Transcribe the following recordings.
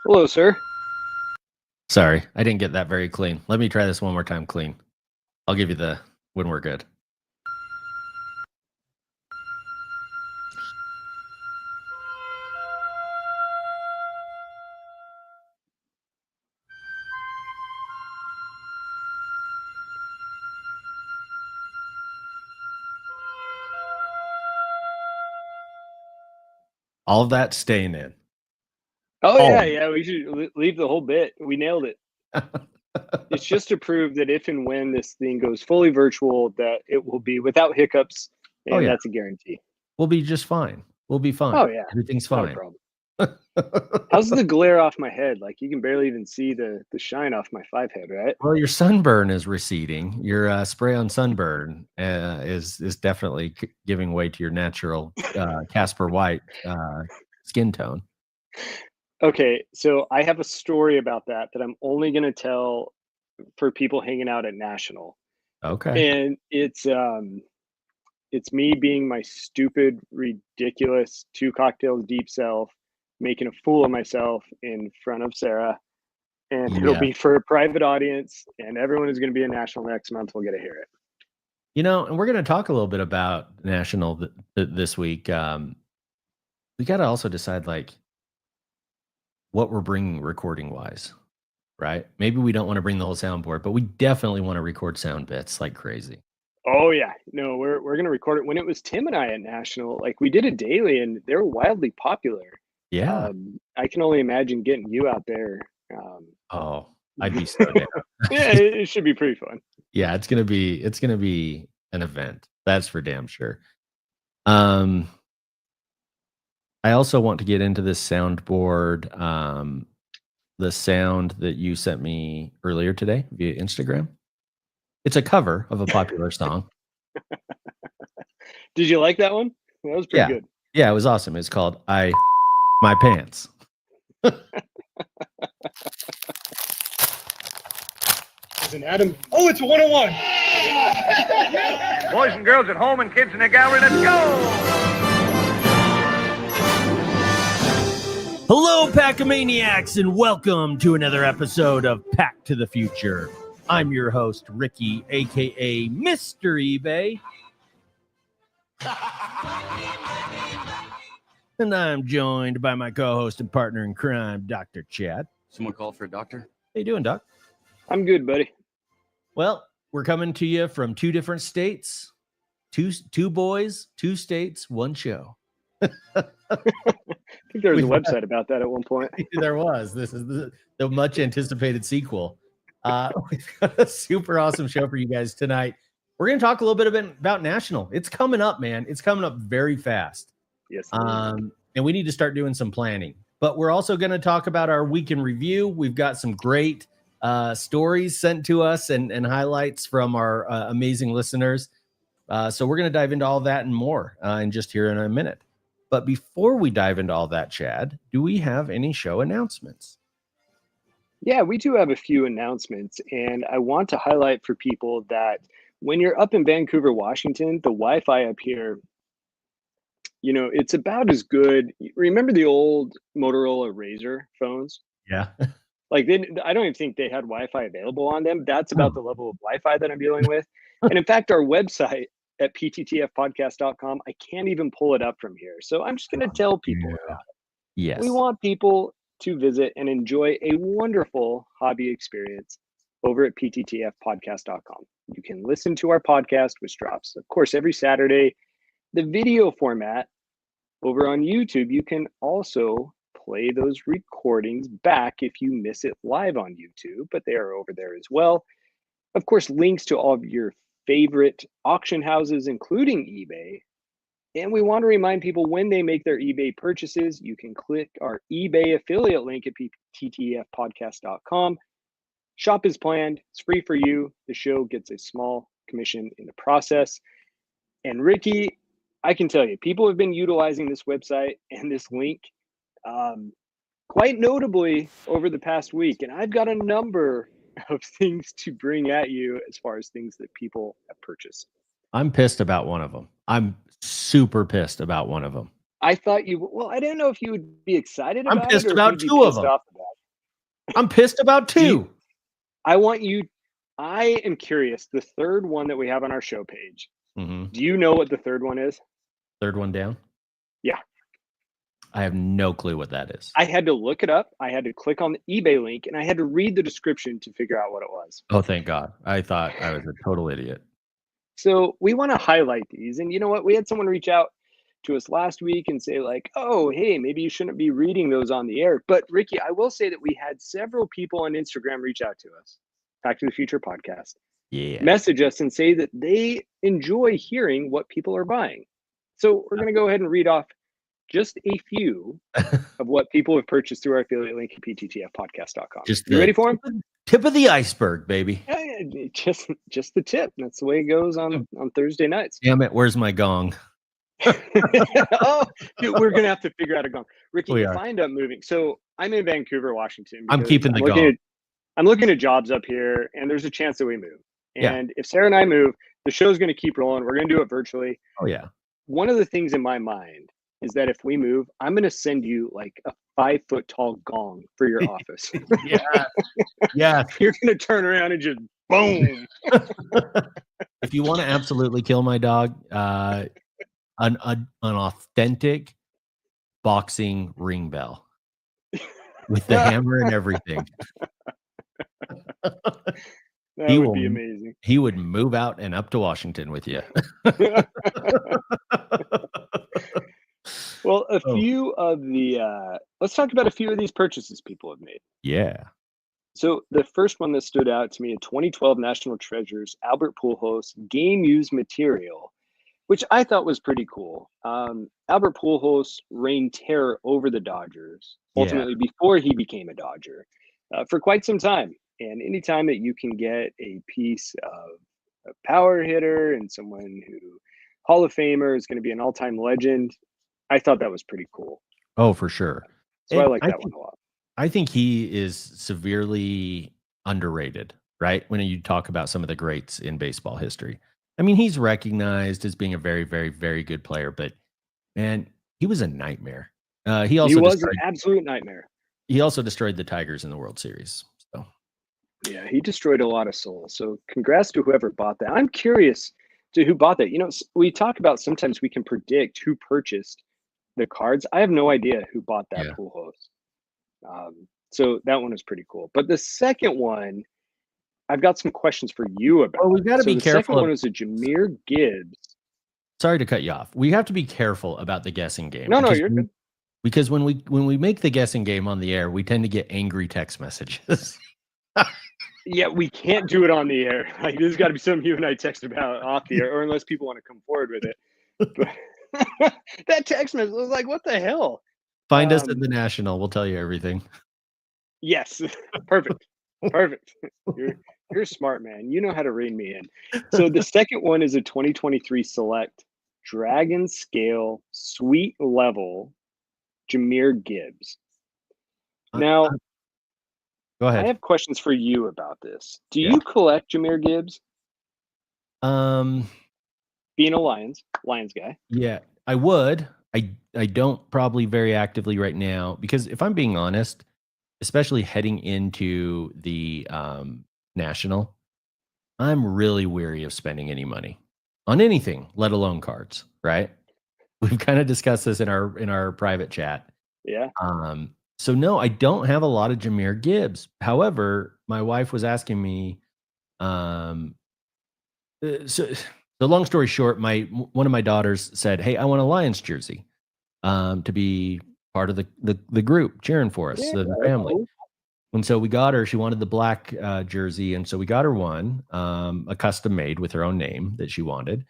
Hello, sir. Sorry, I didn't get that very clean. Let me try this one more time clean. I'll give you the when we're good. All of that staying in. Oh, yeah. We should leave the whole bit. We nailed it. It's just to prove that if and when this thing goes fully virtual, that it will be without hiccups, and that's a guarantee. We'll be just fine. We'll be fine. Oh, yeah. Everything's No fine. problem. How's the glare off my head? Like, you can barely even see the shine off my 5 head, right? Well, your sunburn is receding. Your spray on sunburn is definitely giving way to your natural Casper White skin tone. Okay, so I have a story about that I'm only going to tell for people hanging out at National. Okay. And it's me being my stupid, ridiculous 2 cocktails deep self, making a fool of myself in front of Sarah. And it'll be for a private audience, and everyone is going to be in National next month. We'll get to hear it. You know, and we're going to talk a little bit about National this week. We got to also decide like what we're bringing recording wise, right? Maybe we don't want to bring the whole soundboard, but we definitely want to record sound bits like crazy. Oh yeah, no, we're going to record it. When it was Tim and I at National, like we did a daily, and they're wildly popular. Yeah. I can only imagine getting you out there. Oh, I'd be so down. Yeah, it should be pretty fun. Yeah, it's gonna be an event. That's for damn sure. I also want to get into this soundboard. The sound that you sent me earlier today via Instagram. It's a cover of a popular song. Did you like that one? That was pretty good. Yeah, it was awesome. It's called "I My Pants." And Adam, oh, it's a 101. Boys and girls at home and kids in the gallery, let's go! Hello, Pack-a-Maniacs, and welcome to another episode of Pack to the Future. I'm your host, Ricky, a.k.a. Mr. eBay. And I'm joined by my co-host and partner in crime, Dr. Chad. Someone called for a doctor? How you doing, Doc? I'm good, buddy. Well, we're coming to you from 2 different states. Two boys, 2 states, 1 show. I think there was a website about that at one point. There was. This is the much anticipated sequel. We've got a super awesome show for you guys tonight. We're going to talk a little bit about National. It's coming up, man. It's coming up very fast. Yes. And we need to start doing some planning. But we're also going to talk about our week in review. We've got some great stories sent to us and highlights from our amazing listeners. So we're going to dive into all that and more just here in a minute. But before we dive into all that, Chad, do we have any show announcements? Yeah, we do have a few announcements, and I want to highlight for people that when you're up in Vancouver, Washington, the Wi-Fi up here, you know, it's about as good. Remember the old Motorola Razr phones? Yeah. Like I don't even think they had Wi-Fi available on them. That's about the level of Wi-Fi that I'm dealing with. And in fact, our website at PTTFpodcast.com, I can't even pull it up from here. So I'm just going to tell people about it. Yes. We want people to visit and enjoy a wonderful hobby experience over at PTTFpodcast.com. You can listen to our podcast, which drops, of course, every Saturday. The video format over on YouTube, you can also play those recordings back if you miss it live on YouTube, but they are over there as well. Of course, links to all of your favorite auction houses, including eBay. And we want to remind people when they make their eBay purchases, you can click our eBay affiliate link at pttfpodcast.com. Shop is planned. It's free for you. The show gets a small commission in the process. And Ricky, I can tell you, people have been utilizing this website and this link quite notably over the past week. And I've got a number of things to bring at you as far as things that people have purchased. I'm pissed about one of them. I'm super pissed about one of them. I thought I didn't know if you would be excited about it. I'm pissed about 2 of them. I'm pissed about two. I am curious. The third one that we have on our show page. Mm-hmm. Do you know what the third one is? Third one down? Yeah. I have no clue what that is. I had to look it up. I had to click on the eBay link, and I had to read the description to figure out what it was. Oh, thank God. I thought I was a total idiot. So we want to highlight these. And you know what? We had someone reach out to us last week and say, like, oh, hey, maybe you shouldn't be reading those on the air. But Ricky, I will say that we had several people on Instagram reach out to us, Back to the Future podcast, message us and say that they enjoy hearing what people are buying. So we're going to go ahead and read off just a few of what people have purchased through our affiliate link at PTTFpodcast.com. You ready for them? Tip of the iceberg, baby. Just the tip. That's the way it goes on Thursday nights. Damn it, where's my gong? Oh, dude, we're gonna have to figure out a gong. Ricky, if I end up moving, so I'm in Vancouver, Washington. I'm keeping the gong. I'm looking at jobs up here, and there's a chance that we move. And if Sarah and I move, the show's gonna keep rolling. We're gonna do it virtually. Oh yeah. One of the things in my mind is that if we move, I'm gonna send you like a 5-foot tall gong for your office. Yeah. You're gonna turn around and just boom. If you want to absolutely kill my dog, an authentic boxing ring bell with the hammer and everything. That would be amazing. He would move out and up to Washington with you. Well, few of the let's talk about a few of these purchases people have made. Yeah. So the first one that stood out to me, a 2012 National Treasures Albert Pujols game used material, which I thought was pretty cool. Albert Pujols reigned terror over the Dodgers, ultimately before he became a Dodger, for quite some time. And anytime that you can get a piece of a power hitter and someone who Hall of Famer is going to be an all-time legend, I thought that was pretty cool. Oh, for sure. So I like that one a lot. I think he is severely underrated, right? When you talk about some of the greats in baseball history. I mean, he's recognized as being a very, very, very good player, but man, he was a nightmare. He was an absolute nightmare. He also destroyed the Tigers in the World Series. So yeah, he destroyed a lot of souls. So congrats to whoever bought that. I'm curious to who bought that. You know, we talk about sometimes we can predict who purchased the cards. I have no idea who bought that Pujols. So that one is pretty cool. But the second one, I've got some questions for you about. Well, we've got to be careful. The second one is a Jahmyr Gibbs. Sorry to cut you off. We have to be careful about the guessing game. No, you're good. Because when we make the guessing game on the air, we tend to get angry text messages. Yeah, we can't do it on the air. Like this has got to be something you and I text about off the air, or unless people want to come forward with it. But that text message was like, "What the hell?" Find us at the National. We'll tell you everything. Yes, perfect. You're a smart man. You know how to rein me in. So the second one is a 2023 select Dragon Scale Sweet Level Jahmyr Gibbs. Now, go ahead. I have questions for you about this. Do you collect Jahmyr Gibbs? Being a Lions guy. Yeah, I would. I don't probably very actively right now because if I'm being honest, especially heading into the National, I'm really weary of spending any money on anything, let alone cards, right? We've kind of discussed this in our private chat. Yeah. So no, I don't have a lot of Jahmyr Gibbs. However, my wife was asking me, so long story short, one of my daughters said, "Hey, I want a Lions jersey to be part of the group cheering for us, the family." And so we got her. She wanted the black jersey, and so we got her one, a custom made with her own name that she wanted.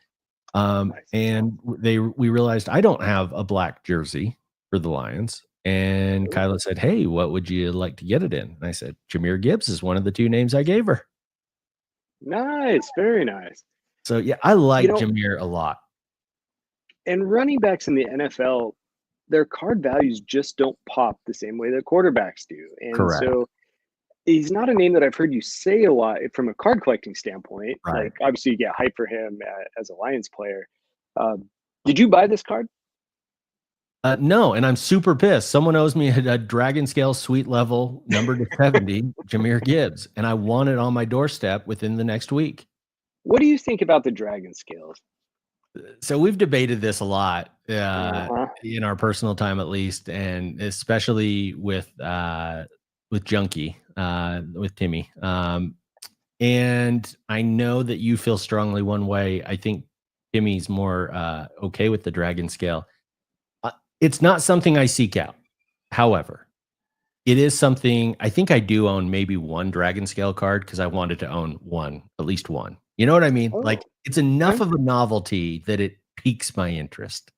Nice. And we realized I don't have a black jersey for the Lions. And Kyla said, "Hey, what would you like to get it in?" And I said, "Jahmyr Gibbs is one of the two names I gave her." Nice, very nice. So yeah, I like Jahmyr a lot. And running backs in the NFL, their card values just don't pop the same way that quarterbacks do. And correct. So he's not a name that I've heard you say a lot from a card collecting standpoint. Right. Like obviously you get hype for him as a Lions player. Did you buy this card? No, and I'm super pissed. Someone owes me a dragon scale suite level number to 70, Jameer Gibbs, and I want it on my doorstep within the next week. What do you think about the dragon scales? So we've debated this a lot Uh-huh. in our personal time, at least, and especially with Junkie, with Timmy. And I know that you feel strongly one way. I think Timmy's more okay with the dragon scale. It's not something I seek out. However, it is something I think I do own maybe one dragon scale card because I wanted to own one, at least one. You know what I mean? Oh, like it's enough okay. of a novelty that it piques my interest.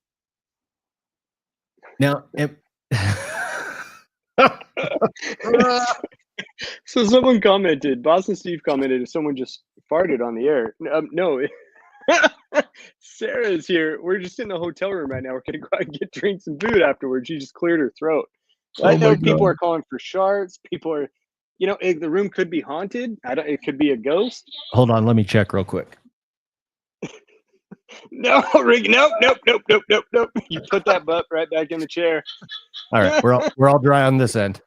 Now, So someone commented, Boston Steve commented, if someone just farted on the air. No, Sarah's here. We're just in a hotel room right now. We're gonna go out and get drinks and food afterwards. She just cleared her throat. I Oh know my people God. are calling for sharks. People are, the room could be haunted. It could be a ghost. Hold on, let me check real quick. No, Rick, nope. You put that butt right back in the chair. All right, we're all dry on this end.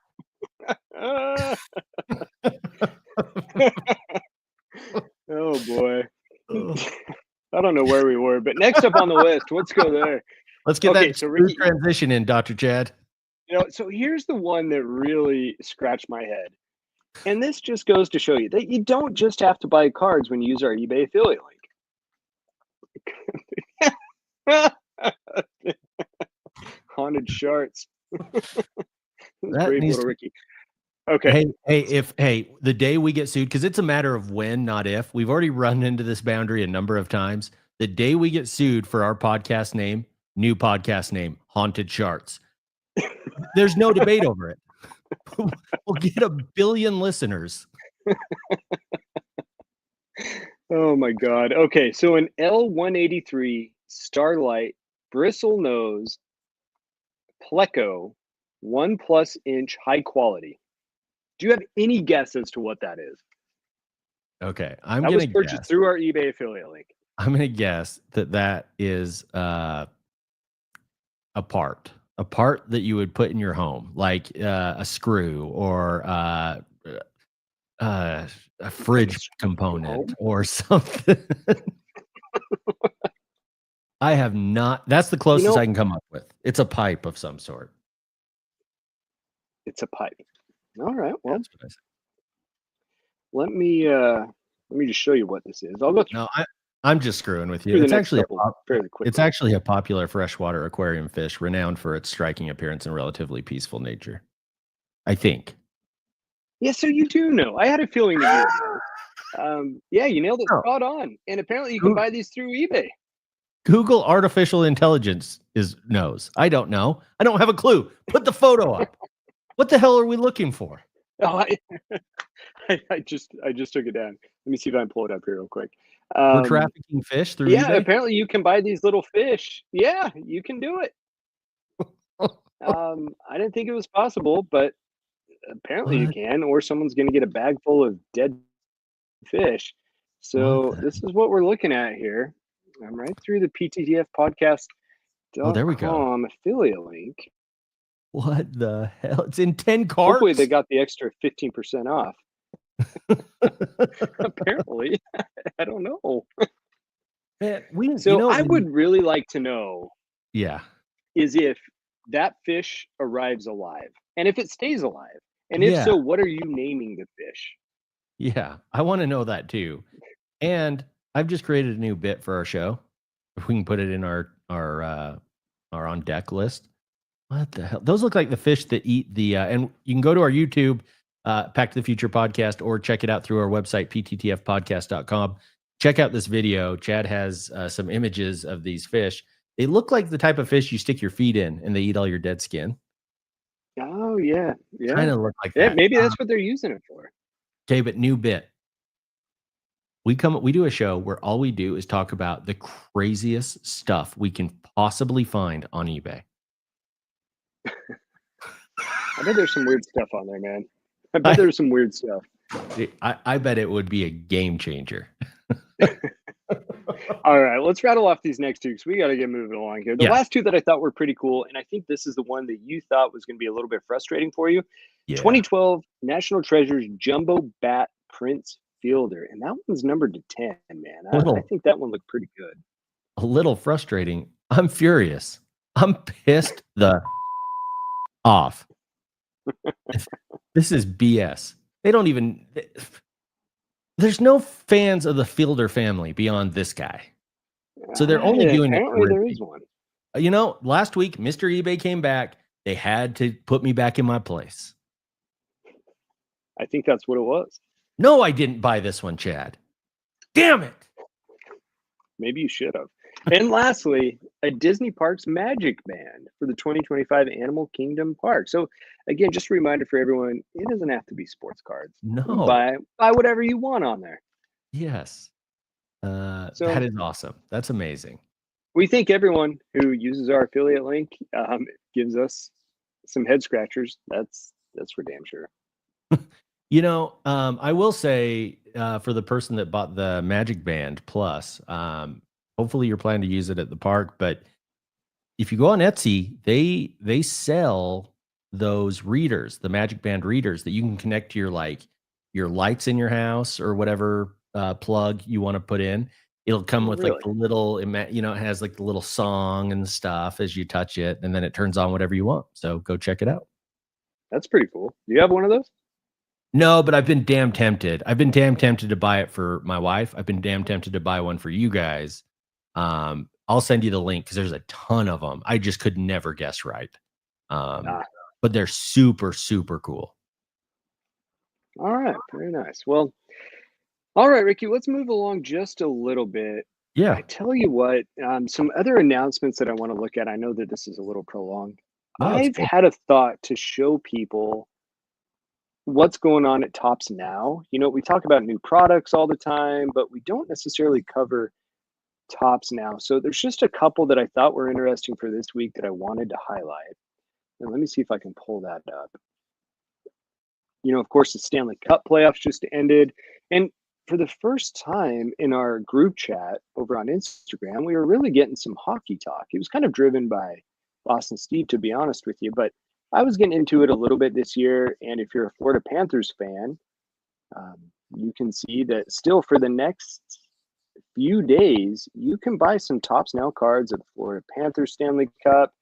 Oh boy. I don't know where we were, but next up on the list, let's go there. Let's get Okay, that so Ricky, transition in, Dr. Chad. so here's the one that really scratched my head. And this just goes to show you that you don't just have to buy cards when you use our eBay affiliate link. Haunted sharks. Brave little Ricky. Okay. Hey, the day we get sued, because it's a matter of when, not if. We've already run into this boundary a number of times. The day we get sued for our podcast name, new podcast name, Haunted Sharks. There's no debate over it. We'll get 1 billion listeners. Oh my God. Okay, so an L183 Starlight bristle nose pleco 1+ inch high quality. Do you have any guess as to what that is? Okay, That was purchased through our eBay affiliate link. I'm gonna guess that is a part that you would put in your home, like a screw or a fridge component or something. I have not. That's the closest I can come up with. It's a pipe of some sort. It's a pipe. All right. Well, That's what I said. let me just show you what this is. I'll go through. No, I'm just screwing with you. Through the It's next actually couple fairly quickly. it's actually a popular freshwater aquarium fish, renowned for its striking appearance and relatively peaceful nature. I think. Yeah, so you do know. I had a feeling that you know. Yeah, you nailed it spot on. And apparently you can buy these through eBay. Google artificial intelligence knows. I don't know. I don't have a clue. Put the photo up. What the hell are we looking for? Oh, I just took it down. Let me see if I can pull it up here real quick. We're trafficking fish through Yeah, eBay? apparently you can buy these little fish. Yeah, you can do it. I didn't think it was possible, but apparently you can, or someone's going to get a bag full of dead fish. So this is what we're looking at here. I'm right through the PTTF podcast. Oh, there we go. Affiliate link. What the hell? It's in 10 cards. Hopefully they got the extra 15% off. Apparently. I don't know. Man, I would really like to know. Yeah. Is if that fish arrives alive and if it stays alive. And if so, what are you naming the fish? Yeah, I want to know that too. And I've just created a new bit for our show. If we can put it in our on deck list. What the hell? Those look like the fish that eat the and you can go to our YouTube Pack to the Future podcast or check it out through our website pttfpodcast.com. Check out this video. Chad has some images of these fish. They look like the type of fish you stick your feet in and they eat all your dead skin. Oh yeah. Kind of look like that. that. Maybe that's what they're using it for. Okay, but new bit. We do a show where all we do is talk about the craziest stuff we can possibly find on eBay. I bet there's some weird stuff on there, man. I bet there's some weird stuff. I bet it would be a game changer. All right, let's rattle off these next two because we got to get moving along here. The Yeah. last two that I thought were pretty cool, and I think this is the one that you thought was going to be a little bit frustrating for you. Yeah. 2012 National Treasures Jumbo Bat Prince Fielder, and that one's numbered to 10, man. I think that one looked pretty good. A little frustrating. I'm furious. I'm pissed the off. This is BS. They don't even... There's no fans of the Fielder family beyond this guy. So they're only doing it. Apparently there is one. You know, last week, Mr. eBay came back. They had to put me back in my place. I think that's what it was. No, I didn't buy this one, Chad. Damn it. Maybe you should have. And lastly, a Disney Parks Magic Band for the 2025 Animal Kingdom Park. So again, just a reminder for everyone, it doesn't have to be sports cards. No. Buy whatever you want on there. Yes. That is awesome. That's amazing. We thank everyone who uses our affiliate link, gives us some head scratchers. That's for damn sure. You know, I will say for the person that bought the Magic Band Plus, hopefully you're planning to use it at the park. But if you go on Etsy, they sell those readers, the Magic Band readers that you can connect to your lights in your house or whatever plug you want to put in. It'll come with like the little, it has like the little song and stuff as you touch it, and then it turns on whatever you want. So go check it out. That's pretty cool. Do you have one of those? No, but I've been damn tempted. I've been damn tempted to buy it for my wife. I've been damn tempted to buy one for you guys. I'll send you the link because there's a ton of them. I just could never guess right. But they're super, super cool. All right. Very nice. Well, all right, Ricky, let's move along just a little bit. Yeah. I tell you what, some other announcements that I want to look at. I know that this is a little prolonged. No, I've had a thought to show people what's going on at Topps now. You know, we talk about new products all the time, but we don't necessarily cover Topps now. So there's just a couple that I thought were interesting for this week that I wanted to highlight. And let me see if I can pull that up. You know, of course, the Stanley Cup playoffs just ended. And for the first time in our group chat over on Instagram, we were really getting some hockey talk. It was kind of driven by Boston Steve, to be honest with you, but I was getting into it a little bit this year. And if you're a Florida Panthers fan, you can see that still for the next few days, you can buy some Topps Now cards of the Florida Panthers Stanley Cup.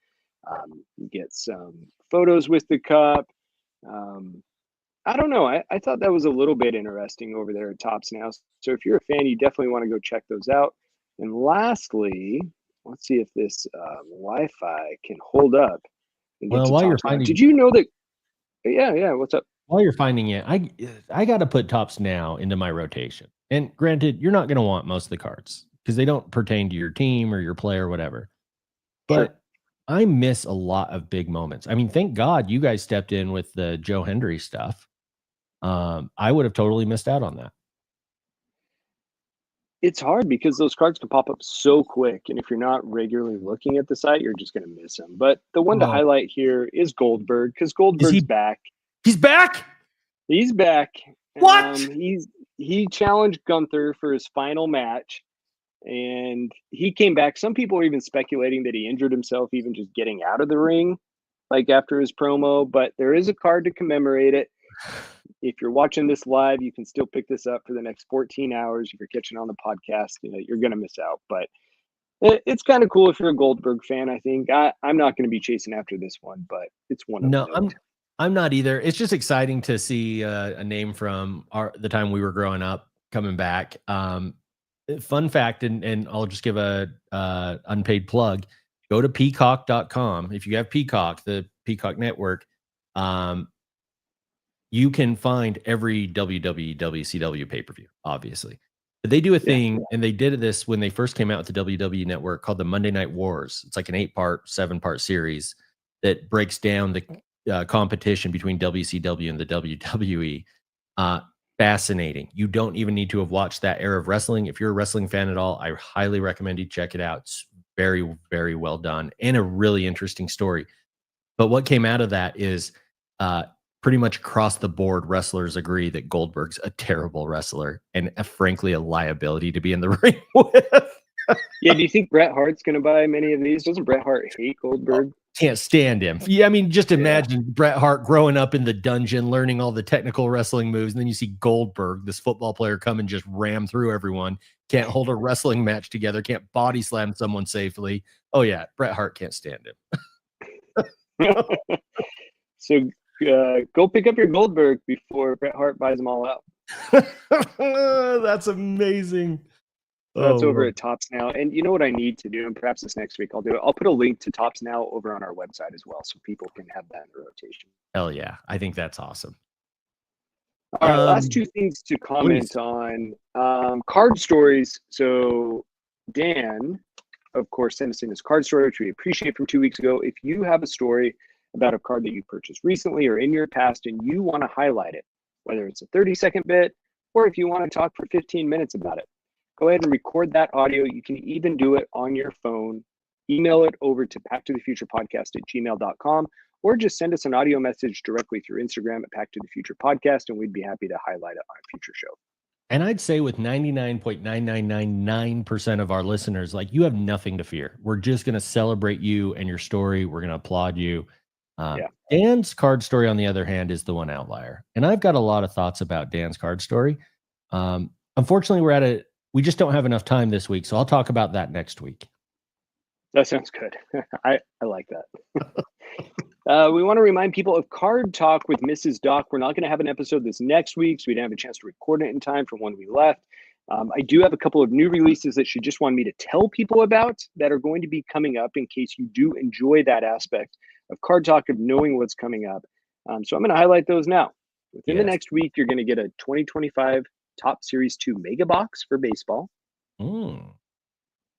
You get some photos with the cup. I don't know. I thought that was a little bit interesting over there at Topps Now. So if you're a fan, you definitely want to go check those out. And lastly, let's see if this Wi-Fi can hold up. Well, while you're finding, did you know that? Yeah. What's up? While you're finding it, I got to put Topps Now into my rotation. And granted, you're not going to want most of the cards because they don't pertain to your team or your player or whatever. But Sure. I miss a lot of big moments. I mean, thank God you guys stepped in with the Joe Hendry stuff. I would have totally missed out on that. It's hard because those cards can pop up so quick. And if you're not regularly looking at the site, you're just going to miss them. But the one to highlight here is Goldberg because Goldberg's back. He's back? He's back. What? He challenged Gunther for his final match. And he came back. Some people are even speculating that he injured himself even just getting out of the ring, like after his promo. But there is a card to commemorate it. If you're watching this live, you can still pick this up for the next 14 hours. If you're catching on the podcast, you're going to miss out. But it's kind of cool if you're a Goldberg fan, I think. I'm not going to be chasing after this one, but it's one of them. No, I'm not either. It's just exciting to see a name from the time we were growing up coming back. Fun fact, and I'll just give a unpaid plug. Go to peacock.com. If you have Peacock, the Peacock network, you can find every WCW pay-per-view, obviously. But they do a thing, and they did this when they first came out with the WWE network called the Monday Night Wars. It's like an 8-part, 7-part series that breaks down the competition between WCW and the WWE. Fascinating. You don't even need to have watched that era of wrestling. If you're a wrestling fan at all, I highly recommend you check it out. It's very, very well done and a really interesting story. But what came out of that is pretty much across the board, wrestlers agree that Goldberg's a terrible wrestler and frankly a liability to be in the ring with. Yeah, do you think Bret Hart's going to buy many of these? Doesn't Bret Hart hate Goldberg? Can't stand him. Yeah, I mean, just imagine Bret Hart growing up in the dungeon, learning all the technical wrestling moves, and then you see Goldberg, this football player, come and just ram through everyone. Can't hold a wrestling match together. Can't body slam someone safely. Oh yeah, Bret Hart can't stand him. So go pick up your Goldberg before Bret Hart buys them all out. That's amazing. That's over at Tops Now. And you know what I need to do? And perhaps this next week I'll do it. I'll put a link to Tops Now over on our website as well, so people can have that in rotation. Hell yeah. I think that's awesome. All right, last two things to comment on. Card stories. So Dan, of course, sent us in his card story, which we appreciate, from 2 weeks ago. If you have a story about a card that you purchased recently or in your past and you want to highlight it, whether it's a 30-second bit or if you want to talk for 15 minutes about it, go ahead and record that audio. You can even do it on your phone. Email it over to packtothefuturepodcast@gmail.com, or just send us an audio message directly through Instagram at packtothefuturepodcast, and we'd be happy to highlight it on a future show. And I'd say with 99.9999% of our listeners, like, you have nothing to fear. We're just going to celebrate you and your story. We're going to applaud you. Dan's card story, on the other hand, is the one outlier. And I've got a lot of thoughts about Dan's card story. Unfortunately, we just don't have enough time this week, so I'll talk about that next week. That sounds good. I like that. We want to remind people of Card Talk with Mrs. Doc. We're not going to have an episode this next week, so we didn't have a chance to record it in time from when we left. I do have a couple of new releases that she just wanted me to tell people about that are going to be coming up in case you do enjoy that aspect of Card Talk, of knowing what's coming up. So I'm going to highlight those now. Within the next week, you're going to get a 2025 Top Series 2 Mega Box for baseball.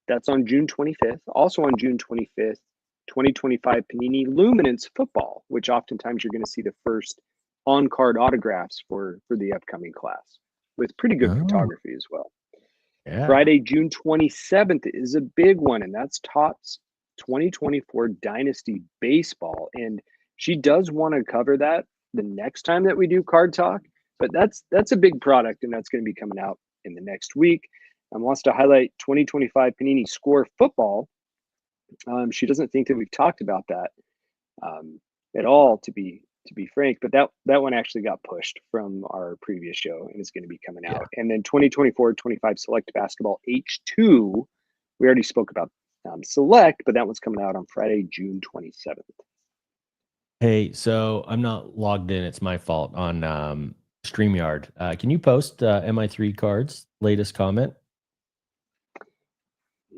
That's on June 25th. Also on June 25th, 2025 Panini Luminance Football, which oftentimes you're going to see the first on-card autographs for the upcoming class, with pretty good photography as well. Friday, June 27th is a big one, and that's Topps 2024 Dynasty Baseball. And she does want to cover that the next time that we do Card Talk, but that's a big product, and that's going to be coming out in the next week. Wants to highlight 2025 Panini Score Football. She doesn't think that we've talked about that at all, to be frank, but that one actually got pushed from our previous show and is going to be coming out. And then 2024-25 Select Basketball H2, we already spoke about Select, but that one's coming out on Friday, June 27th. Hey, so I'm not logged in. It's my fault on StreamYard. Can you post MI3 cards latest comment?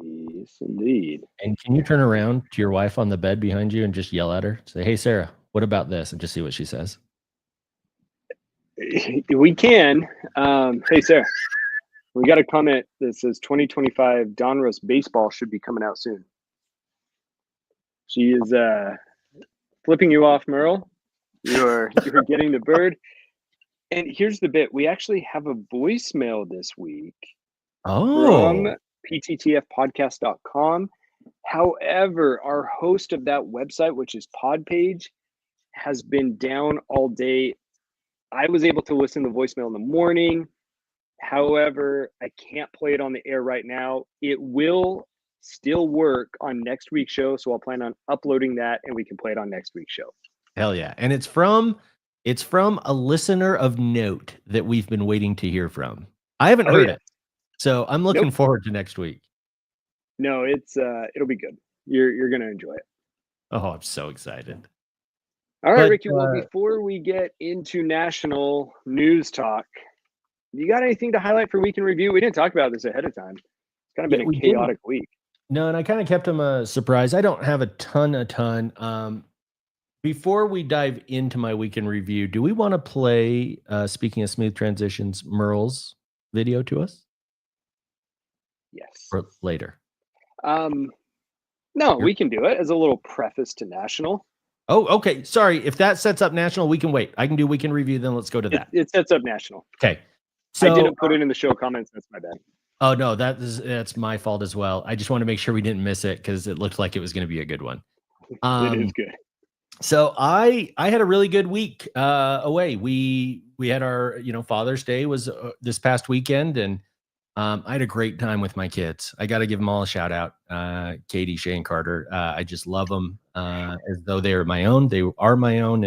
Yes, indeed. And can you turn around to your wife on the bed behind you and just yell at her? Say, hey, Sarah, what about this? And just see what she says. We can. Hey, Sarah, we got a comment that says 2025 Donruss Baseball should be coming out soon. She is flipping you off, Merle. You're getting the bird. And here's the bit. We actually have a voicemail this week from PTTFpodcast.com. However, our host of that website, which is Podpage, has been down all day. I was able to listen to the voicemail in the morning. However, I can't play it on the air right now. It will still work on next week's show, so I'll plan on uploading that and we can play it on next week's show. Hell yeah. And it's from a listener of note that we've been waiting to hear from. I haven't heard it. So I'm looking forward to next week. No, it'll be good. You're going to enjoy it. Oh, I'm so excited. All right, Ricky, well, before we get into national news talk, you got anything to highlight for Week in Review? We didn't talk about this ahead of time. It's kind of been a chaotic week. No, and I kind of kept them a surprise. I don't have a ton. Before we dive into my Week in Review, do we want to play, speaking of smooth transitions, Merle's video to us? Yes. Or later? No, we can do it as a little preface to national. Oh, okay. Sorry. If that sets up national, we can wait. I can do Week in Review, then let's go to that. It sets up national. Okay. So, I didn't put it in the show comments. That's my bad. Oh, no, that's my fault as well. I just want to make sure we didn't miss it because it looked like it was going to be a good one. It is good. So I had a really good week away. We had our Father's Day was this past weekend, and I had a great time with my kids. I got to give them all a shout out. Katie, Shane, Carter. I just love them as though they are my own. They are my own,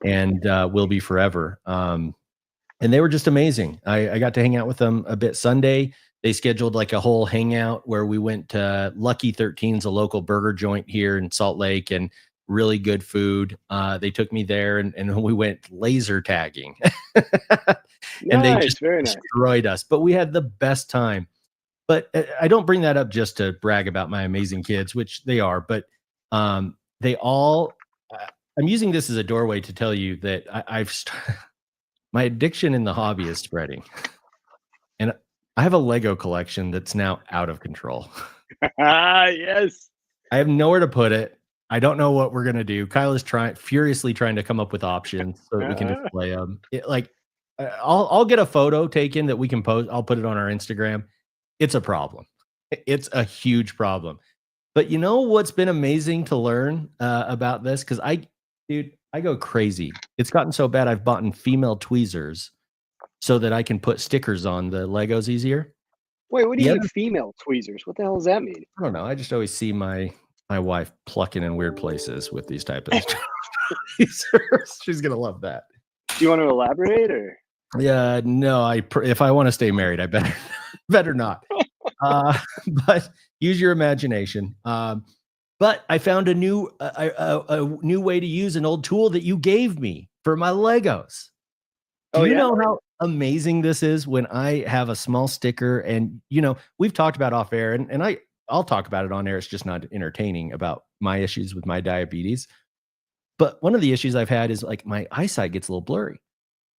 and will be forever. And they were just amazing. I got to hang out with them a bit Sunday. They scheduled like a whole hangout where we went to Lucky 13's, a local burger joint here in Salt Lake, and really good food. They took me there, and we went laser tagging. And they just Very nice. destroyed us. But we had the best time. But I don't bring that up just to brag about my amazing kids, which they are. But they all. I'm using this as a doorway to tell you that my addiction in the hobby is spreading, and I have a Lego collection that's now out of control. Yes. I have nowhere to put it. I don't know what we're gonna do. Kyle is furiously trying to come up with options so that we can display them. I'll get a photo taken that we can post. I'll put it on our Instagram. It's a problem. It's a huge problem. But you know what's been amazing to learn about this? Because I go crazy. It's gotten so bad I've bought female tweezers so that I can put stickers on the Legos easier. Wait, what do you mean female tweezers? What the hell does that mean? I don't know. I just always see my wife plucking in weird places with these type of tweezers. She's gonna love that. Do you want to elaborate, or? Yeah, no. If I want to stay married, I better not. But use your imagination. But I found a new way to use an old tool that you gave me for my Legos. Do you know how amazing this is when I have a small sticker? And we've talked about off air, and I'll talk about it on air. It's just not entertaining about my issues with my diabetes. But one of the issues I've had is like my eyesight gets a little blurry.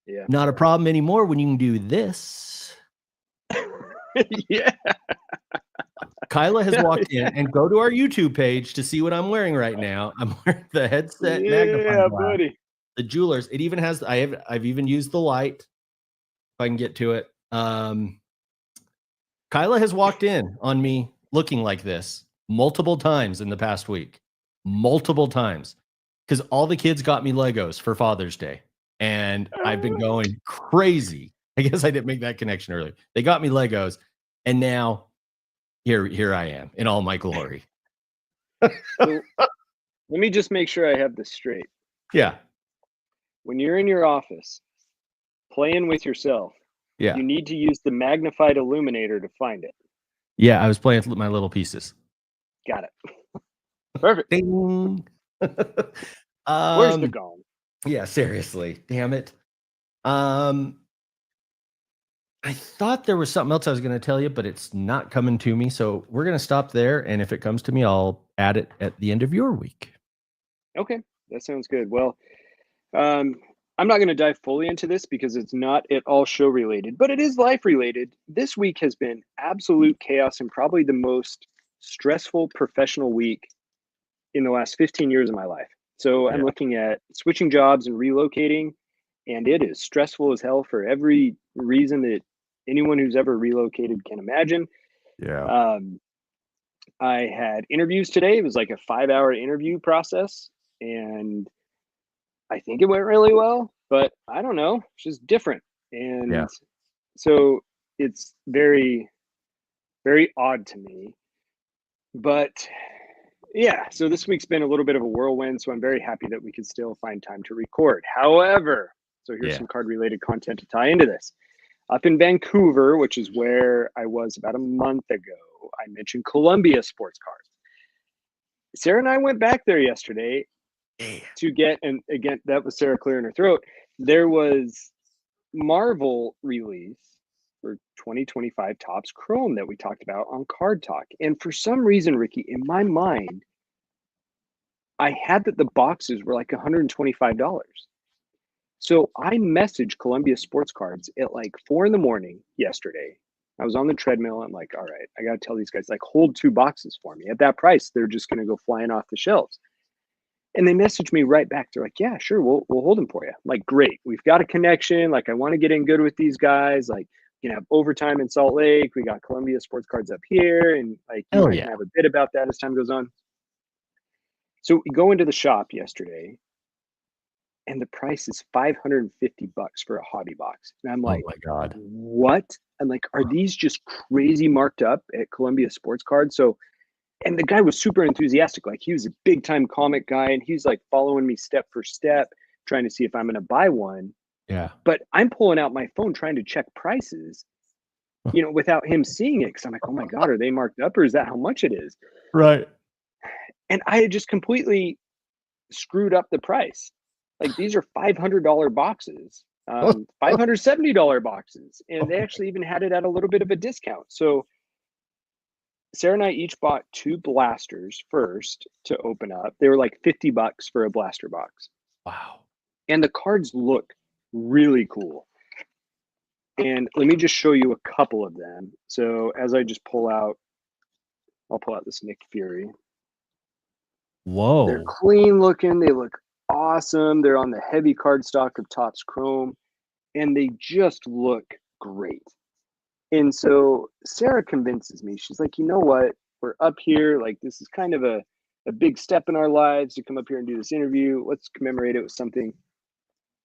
Yeah. Not a problem anymore when you can do this. Yeah. Kyla has walked in, and go to our YouTube page to see what I'm wearing right now. I'm wearing the headset magnifying glass, buddy. the jewelers. It even has, I've even used the light. If I can get to it. Kyla has walked in on me looking like this multiple times in the past week. Multiple times. Because all the kids got me Legos for Father's Day. And I've been going crazy. I guess I didn't make that connection earlier. They got me Legos, and now here I am in all my glory. So, let me just make sure I have this straight. Yeah. When you're in your office playing with yourself, yeah, you need to use the magnified illuminator to find it. Yeah, I was playing with my little pieces. Got it. Perfect. Ding. Where's the gong? Yeah, seriously. Damn it. I thought there was something else I was going to tell you, but it's not coming to me. So we're going to stop there. And if it comes to me, I'll add it at the end of your week. Okay, that sounds good. Well, I'm not going to dive fully into this because it's not at all show related, but it is life related. This week has been absolute chaos and probably the most stressful professional week in the last 15 years of my life. So I'm looking at switching jobs and relocating, and it is stressful as hell for every reason that anyone who's ever relocated can imagine. Yeah. I had interviews today. It was like a 5-hour interview process, and I think it went really well, but I don't know. It's just different. And so it's very, very odd to me. But yeah, so this week's been a little bit of a whirlwind, so I'm very happy that we could still find time to record. However, so here's some card-related content to tie into this. Up in Vancouver, which is where I was about a month ago, I mentioned Columbia Sports Cards. Sarah and I went back there yesterday to get, and again, that was Sarah clearing her throat. There was Marvel release for 2025 Topps Chrome that we talked about on Card Talk. And for some reason, Ricky, in my mind, I had that the boxes were like $125. So I messaged Columbia Sports Cards at like 4 a.m. yesterday. I was on the treadmill. I'm like, all right, I got to tell these guys, like, hold 2 boxes for me. At that price, they're just going to go flying off the shelves. And they messaged me right back. They're like, yeah, sure, we'll hold them for you. I'm like, great. We've got a connection. Like, I want to get in good with these guys. Like, you know, overtime in Salt Lake. We got Columbia Sports Cards up here. And like, you can have a bit about that as time goes on. So we go into the shop yesterday, and the price is $550 for a hobby box. And I'm Oh like, my God. what? I'm like, are these just crazy marked up at Columbia Sports Cards? So, and the guy was super enthusiastic. Like, he was a big time comic guy, and he's like following me step for step, trying to see if I'm going to buy one. Yeah. But I'm pulling out my phone trying to check prices, without him seeing it. Cause I'm like, oh my God, are they marked up, or is that how much it is? Right. And I had just completely screwed up the price. Like, these are $500 boxes, $570 boxes. And they actually even had it at a little bit of a discount. So Sarah and I each bought 2 blasters first to open up. They were like $50 for a blaster box. Wow. And the cards look really cool. And let me just show you a couple of them. So as I just I'll pull out this Nick Fury. Whoa. They're clean looking. They look awesome. They're on the heavy cardstock of Topps Chrome, and they just look great. And so Sarah convinces me. She's like, you know what? We're up here. Like, this is kind of a big step in our lives to come up here and do this interview. Let's commemorate it with something.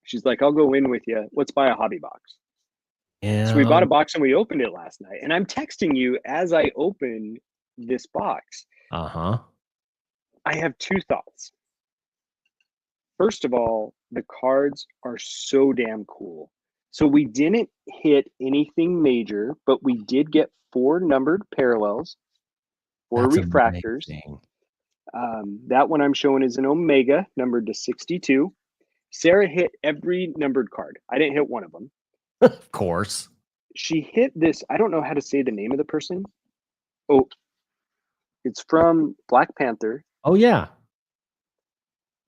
She's like, I'll go in with you. Let's buy a hobby box. Yeah. So we bought a box and we opened it last night. And I'm texting you as I open this box. Uh-huh. I have 2 thoughts. First of all, the cards are so damn cool. So we didn't hit anything major, but we did get 4 numbered parallels, 4 That's refractors. amazing. That one I'm showing is an Omega, numbered to 62. Sarah hit every numbered card. I didn't hit one of them. Of course. She hit this. I don't know how to say the name of the person. Oh, it's from Black Panther. Oh yeah.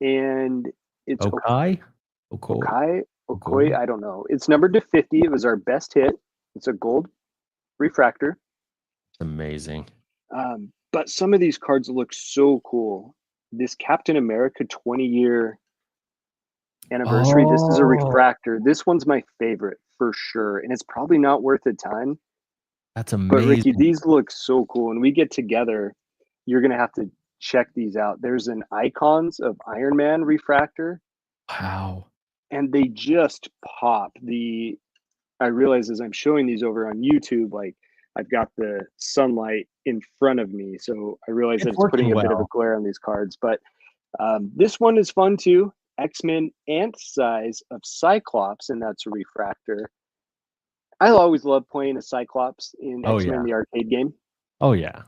And it's Okai? Okoye. I don't know. It's numbered to 50. It was our best hit. It's a gold refractor. Amazing. But some of these cards look so cool. This Captain America 20-year anniversary. This is a refractor. This one's my favorite for sure. And it's probably not worth a ton. That's amazing. But Ricky, these look so cool. When we get together, you're going to have to check these out. There's an Icons of Iron Man refractor. Wow. And they just pop. I realize as I'm showing these over on YouTube, like, I've got the sunlight in front of me. So I realize that it's putting a bit of a glare on these cards. But this one is fun too. X-Men Ant Size of Cyclops, and that's a refractor. I always love playing a Cyclops in X-Men, the arcade game. Oh, yeah.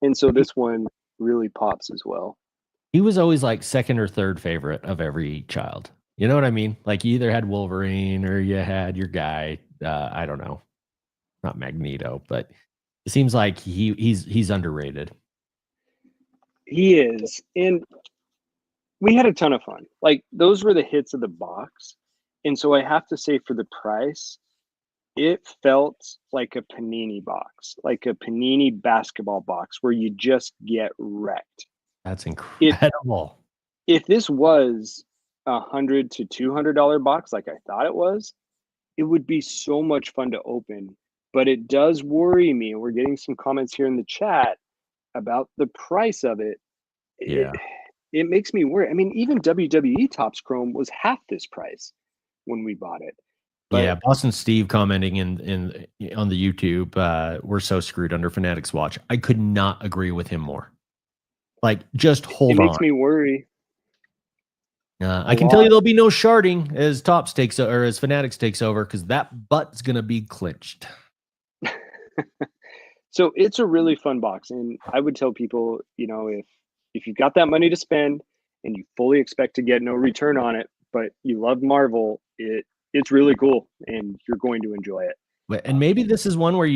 And so this one really pops as well. He was always like second or third favorite of every child. You know what I mean? Like, you either had Wolverine or you had your guy. I don't know. Not Magneto, but it seems like he's underrated. He is. And we had a ton of fun. Like, those were the hits of the box. And so I have to say, for the price, it felt like a Panini box, like a Panini basketball box where you just get wrecked. That's incredible. If this was $100 to $200 box, like I thought it was, it would be so much fun to open. But it does worry me. And we're getting some comments here in the chat about the price of it. Yeah. It makes me worry. I mean, even WWE Topps Chrome was half this price when we bought it. But, yeah, Boston Steve commenting on the YouTube, we're so screwed under Fanatics Watch. I could not agree with him more. Like, just hold on. It makes me worry. I can tell you there'll be no sharding as Topps takes or as Fanatics takes over, because that butt's gonna be clinched. So it's a really fun box, and I would tell people, if you've got that money to spend and you fully expect to get no return on it, but you love Marvel, it's really cool and you're going to enjoy it. And maybe this is one where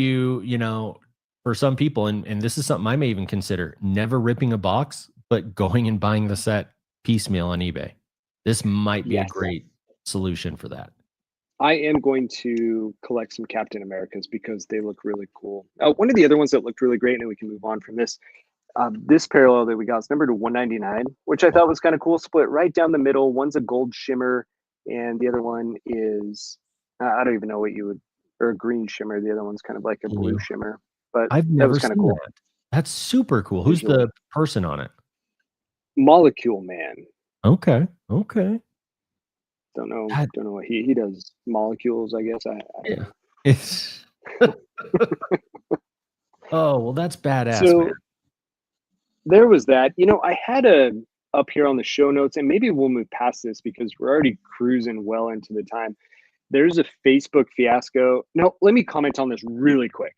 for some people, and this is something I may even consider, never ripping a box, but going and buying the set piecemeal on eBay. This might be a great solution for that. I am going to collect some Captain Americas because they look really cool. One of the other ones that looked really great, and then we can move on from this. This parallel that we got is numbered to 199, which I thought was kind of cool. Split right down the middle. One's a gold shimmer, and the other one is I don't even know what you would, or a green shimmer. The other one's kind of like a blue shimmer. But I've never seen that. That's super cool. Who's the person on it? Molecule Man. Okay. Don't know God. what he does. Molecules, I guess. I Yeah. don't know. It's oh, well, that's badass, So man. there was that. I had a up here on the show notes, and maybe we'll move past this because we're already cruising well into the time. There's a Facebook fiasco. No, let me comment on this really quick.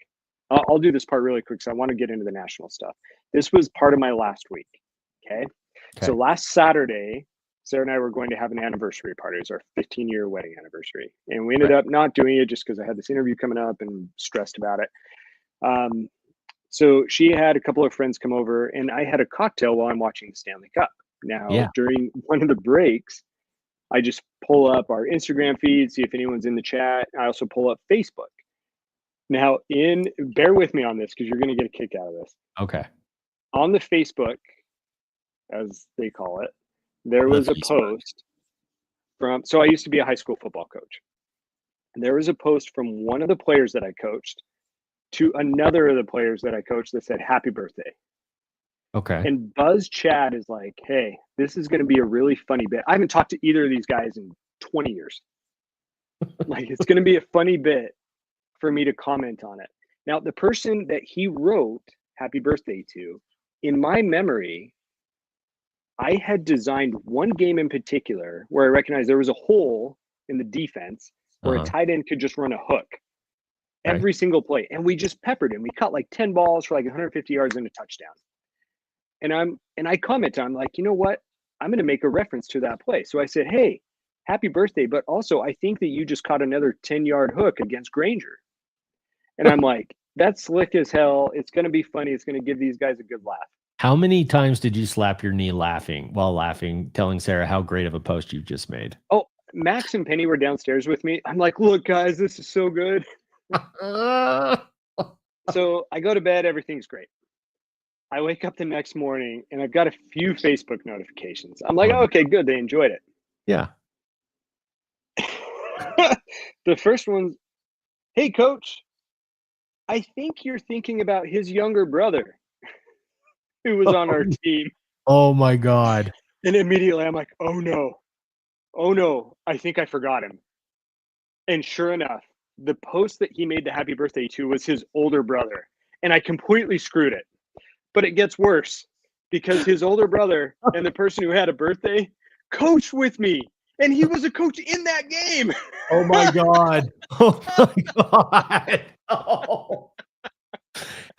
I'll do this part really quick because I want to get into the national stuff. This was part of my last week. Okay. So last Saturday, Sarah and I were going to have an anniversary party. It was our 15-year wedding anniversary. And we ended up not doing it just because I had this interview coming up and stressed about it. So she had a couple of friends come over, and I had a cocktail while I'm watching the Stanley Cup. Now, during one of the breaks, I just pull up our Instagram feed, see if anyone's in the chat. I also pull up Facebook. Now, bear with me on this because you're going to get a kick out of this. Okay. On the Facebook, as they call it, there was a post from, so I used to be a high school football coach. There was a post from one of the players that I coached to another of the players that I coached that said, "Happy birthday." Okay. And Buzz Chad is like, "Hey, this is going to be a really funny bit." I haven't talked to either of these guys in 20 years. Like, it's going to be a funny bit for me to comment on it. Now, the person that he wrote happy birthday to, in my memory, I had designed one game in particular where I recognized there was a hole in the defense where a tight end could just run a hook every single play. And we just peppered him. We caught like 10 balls for like 150 yards and a touchdown. And I commented, I'm like, you know what? I'm going to make a reference to that play. So I said, "Hey, happy birthday. But also, I think that you just caught another 10-yard hook against Granger." And I'm like, that's slick as hell. It's going to be funny. It's going to give these guys a good laugh. How many times did you slap your knee while laughing, telling Sarah how great of a post you just made? Oh, Max and Penny were downstairs with me. I'm like, "Look, guys, this is so good." So I go to bed. Everything's great. I wake up the next morning and I've got a few Facebook notifications. I'm like, okay, good. They enjoyed it. Yeah. The first one's, "Hey, coach, I think you're thinking about his younger brother who was on our team." Oh my God. And immediately I'm like, oh no, I think I forgot him. And sure enough, the post that he made the happy birthday to was his older brother. And I completely screwed it. But it gets worse because his older brother and the person who had a birthday coached with me. And he was a coach in that game. Oh my God. Oh my God. Oh.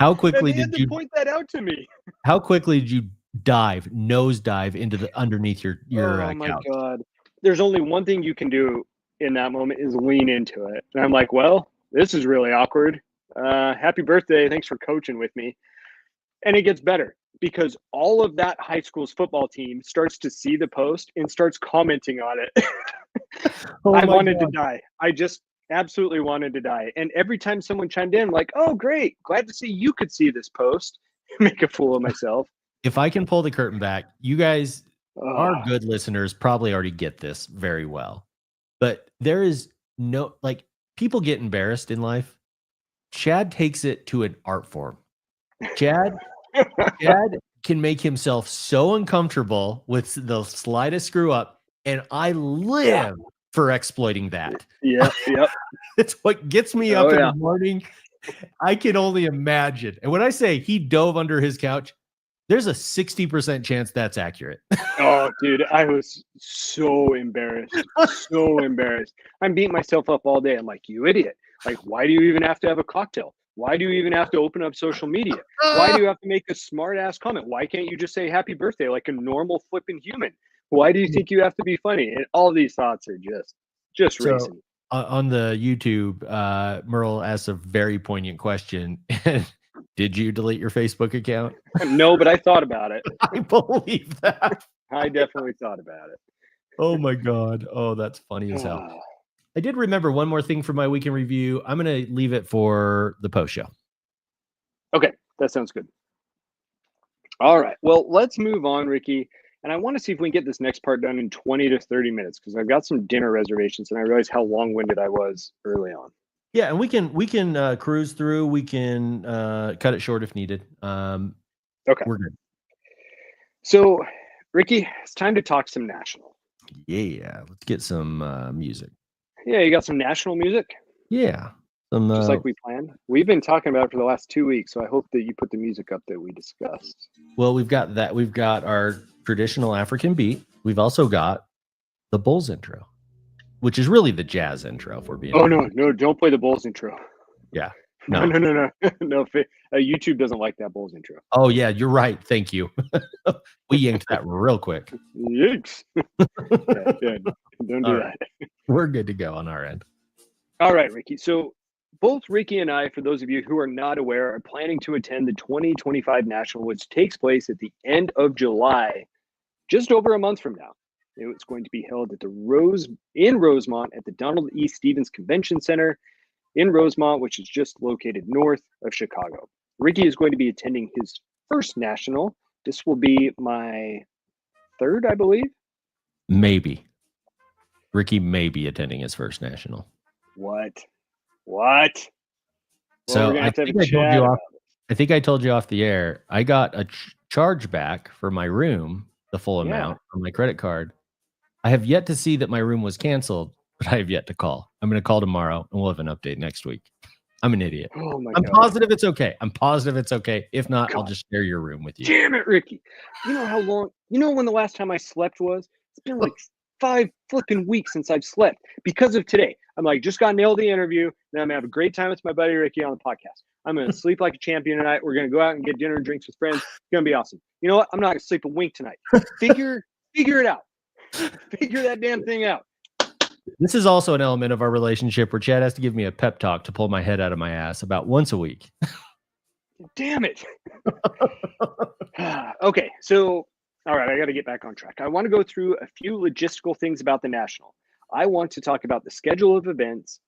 How quickly did you point that out to me? How quickly did you nosedive into underneath your oh my couch? God. There's only one thing you can do in that moment is lean into it. And I'm like, well, this is really awkward. Happy birthday. Thanks for coaching with me. And it gets better because all of that high school's football team starts to see the post and starts commenting on it. I wanted to die. I just absolutely wanted to die. And every time someone chimed in, like, "Oh, great. Glad to see you could see this post." Make a fool of myself. If I can pull the curtain back, you guys, our good listeners, probably already get this very well. But there is no, like, people get embarrassed in life. Chad takes it to an art form. Chad can make himself so uncomfortable with the slightest screw up, and I live for exploiting that. Yep. It's what gets me up in the morning. I can only imagine. And when I say he dove under his couch, there's a 60% chance that's accurate. Oh, dude, I was so embarrassed. So embarrassed. I'm beating myself up all day. I'm like, you idiot. Like, why do you even have to have a cocktail? Why do you even have to open up social media? Why do you have to make a smart ass comment? Why can't you just say happy birthday like a normal flipping human? Why do you think you have to be funny? And all these thoughts are just racing. On the YouTube, Merle asks a very poignant question. Did you delete your Facebook account? No, but I thought about it. I believe that. I definitely thought about it. Oh my God. Oh, that's funny as hell. I did remember one more thing for my weekend review. I'm going to leave it for the post show. Okay, that sounds good. All right. Well, let's move on, Ricky. And I want to see if we can get this next part done in 20 to 30 minutes because I've got some dinner reservations and I realized how long-winded I was early on. Yeah, and we can cruise through. We can cut it short if needed. Okay. We're good. So Ricky, it's time to talk some national. Yeah, let's get some music. Yeah, you got some national music? Yeah. Some, just like we planned. We've been talking about it for the last 2 weeks, so I hope that you put the music up that we discussed. Well, we've got that. We've got our traditional African beat. We've also got the Bulls intro, which is really the jazz intro. If we're being honest. No, don't play the Bulls intro. Yeah. No. YouTube doesn't like that Bulls intro. Oh yeah, you're right. Thank you. We yanked that real quick. Yikes. yeah, don't do that. We're good to go on our end. All right, Ricky. So both Ricky and I, for those of you who are not aware, are planning to attend the 2025 National, which takes place at the end of July, just over a month from now. It's going to be held at in Rosemont at the Donald E. Stevens Convention Center in Rosemont, which is just located north of Chicago. Ricky is going to be attending his first national. This will be my third, I believe. Maybe. Ricky may be attending his first national. What? So I think I told you off the air. I got a charge back for my room, the full amount on my credit card. I have yet to see that my room was canceled, but I have yet to call. I'm going to call tomorrow, and we'll have an update next week. I'm an idiot. I'm positive it's okay. If not, I'll just share your room with you. Damn it, Ricky. You know how long? You know when the last time I slept was? It's been like 5 flipping weeks since I've slept because of today. I'm like, just got to nail the interview. Then I'm going to have a great time with my buddy Ricky on the podcast. I'm going to sleep like a champion tonight. We're going to go out and get dinner and drinks with friends. It's going to be awesome. You know what? I'm not going to sleep a wink tonight. Figure it out. Figure that damn thing out. This is also an element of our relationship where Chad has to give me a pep talk to pull my head out of my ass about once a week. Damn it. Okay, so, all right, I got to get back on track. I want to go through a few logistical things about the National. I want to talk about the schedule of events,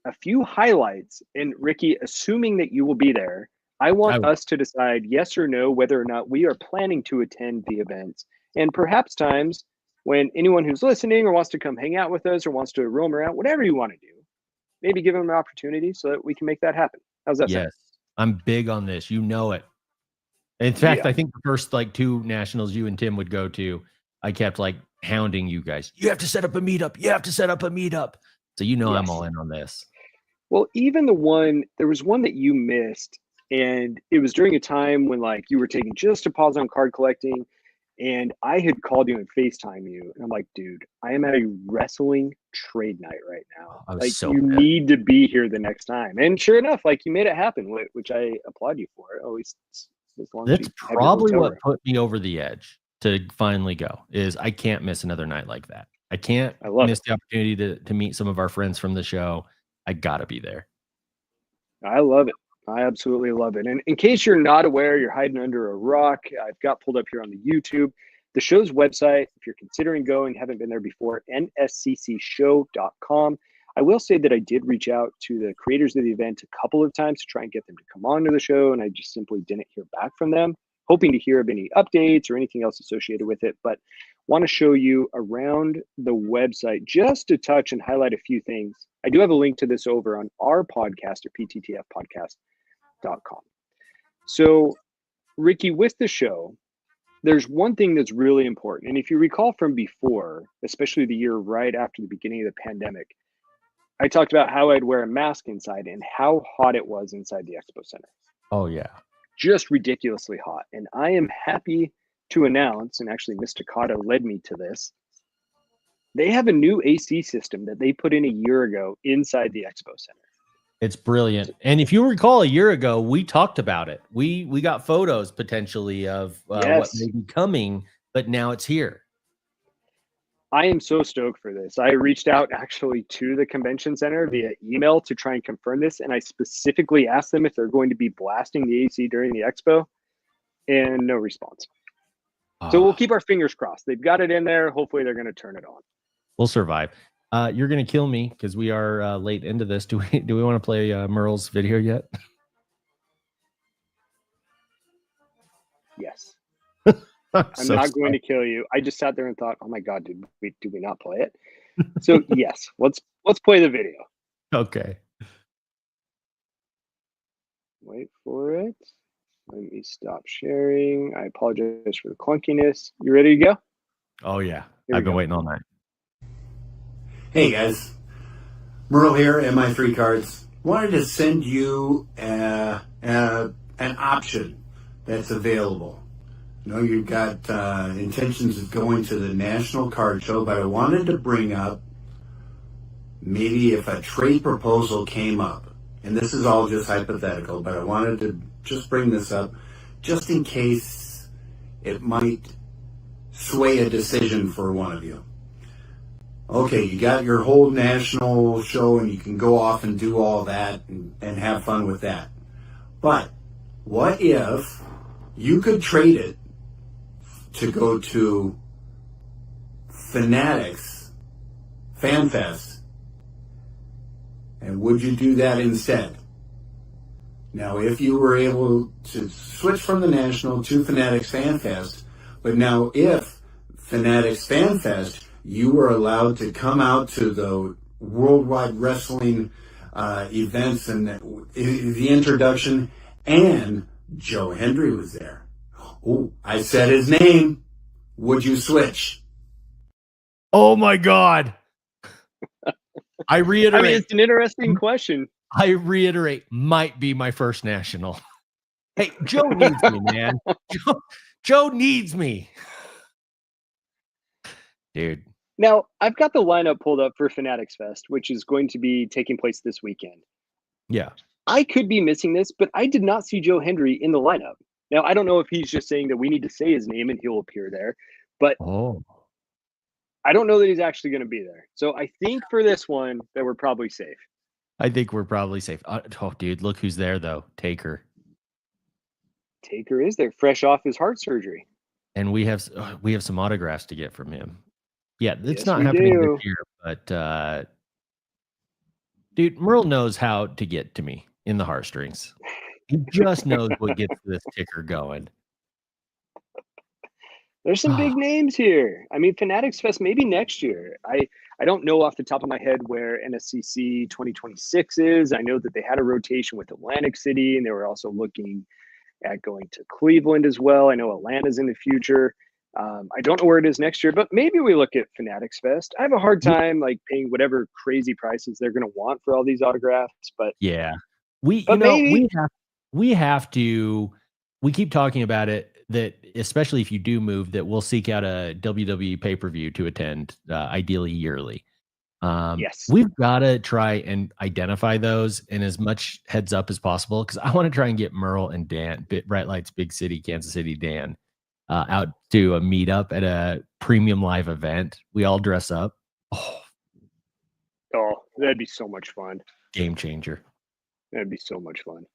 a few highlights, and Ricky, assuming that you will be there, I want us to decide yes or no whether or not we are planning to attend the events, and perhaps times when anyone who's listening or wants to come hang out with us or wants to roam around, whatever you want to do, maybe give them an opportunity so that we can make that happen. How's that sound? Yes, I'm big on this. You know it. In fact, I think the first 2 nationals you and Tim would go to, I kept hounding you guys. You have to set up a meetup. So yes. I'm all in on this. Well, even there was one that you missed, and it was during a time when you were taking just a pause on card collecting. And I had called you and FaceTime you. And I'm like, dude, I am at a wrestling trade night right now. You need to be here the next time. And sure enough, you made it happen, which I applaud you for. At least as long as that's probably what put me over the edge to finally go is I can't miss another night like that. I can't miss the opportunity to meet some of our friends from the show. I got to be there. I love it. I absolutely love it. And in case you're not aware, you're hiding under a rock, I've got pulled up here on the YouTube, the show's website, if you're considering going, haven't been there before, nsccshow.com. I will say that I did reach out to the creators of the event a couple of times to try and get them to come on to the show, and I just simply didn't hear back from them, hoping to hear of any updates or anything else associated with it. But want to show you around the website just to touch and highlight a few things. I do have a link to this over on our podcast at PTTFpodcast.com. So, Ricky, with the show, there's one thing that's really important. And if you recall from before, especially the year right after the beginning of the pandemic, I talked about how I'd wear a mask inside and how hot it was inside the Expo Center. Oh, yeah. Just ridiculously hot. And I am happy to announce, and actually Ms. Takata led me to this, they have a new AC system that they put in a year ago inside the Expo Center. It's brilliant. And if you recall a year ago, we talked about it. We got photos potentially of what may be coming, but now it's here. I am so stoked for this. I reached out actually to the convention center via email to try and confirm this. And I specifically asked them if they're going to be blasting the AC during the expo, and no response. So we'll keep our fingers crossed. They've got it in there. Hopefully they're going to turn it on. We'll survive. You're going to kill me because we are late into this. Do we want to play Merle's video yet? Yes. I'm not going to kill you. I just sat there and thought, oh my God, did we not play it? So yes, let's play the video. Okay. Wait for it. Let me stop sharing. I apologize for the clunkiness. You ready to go? Oh yeah, Here we I've been go. waiting all night. Hey guys, Merle here, MI3 Cards. Wanted to send you an option that's available. I know you've got intentions of going to the National Card Show, but I wanted to bring up maybe if a trade proposal came up, and this is all just hypothetical, but I wanted to just bring this up just in case it might sway a decision for one of you. Okay, you got your whole national show and you can go off and do all that and have fun with that. But what if you could trade it to go to Fanatics FanFest? And would you do that instead? Now, if you were able to switch from the National to Fanatics FanFest, but now if Fanatics FanFest, you were allowed to come out to the Worldwide Wrestling events and the introduction, and Joe Hendry was there. Oh, I said his name. Would you switch? Oh my God! I reiterate. I mean, it's an interesting question. I reiterate, might be my first national. Hey, Joe needs me, man. Joe needs me. Dude. Now, I've got the lineup pulled up for Fanatics Fest, which is going to be taking place this weekend. Yeah. I could be missing this, but I did not see Joe Hendry in the lineup. Now, I don't know if he's just saying that we need to say his name and he'll appear there, but I don't know that he's actually going to be there. So I think for this one that we're probably safe. I think we're probably safe. Oh, dude, look who's there, though. Taker. Taker is there, fresh off his heart surgery. And we have some autographs to get from him. Yeah, it's Yes, not we happening do. this year, but dude, Merle knows how to get to me in the heartstrings. He just knows what gets this ticker going. There's some big names here. I mean, Fanatics Fest maybe next year. I don't know off the top of my head where NSCC 2026 is. I know that they had a rotation with Atlantic City, and they were also looking at going to Cleveland as well. I know Atlanta's in the future. I don't know where it is next year, but maybe we look at Fanatics Fest. I have a hard time like paying whatever crazy prices they're going to want for all these autographs, but yeah, we have to. We keep talking about it, that especially if you do move, that we'll seek out a WWE pay-per-view to attend, ideally yearly. Yes, we've got to try and identify those in as much heads up as possible, because I want to try and get Merle and Dan, Bright Lights Big City, Kansas City Dan, out to a meetup at a premium live event. We all dress up. Oh, that'd be so much fun. Game changer. That'd be so much fun.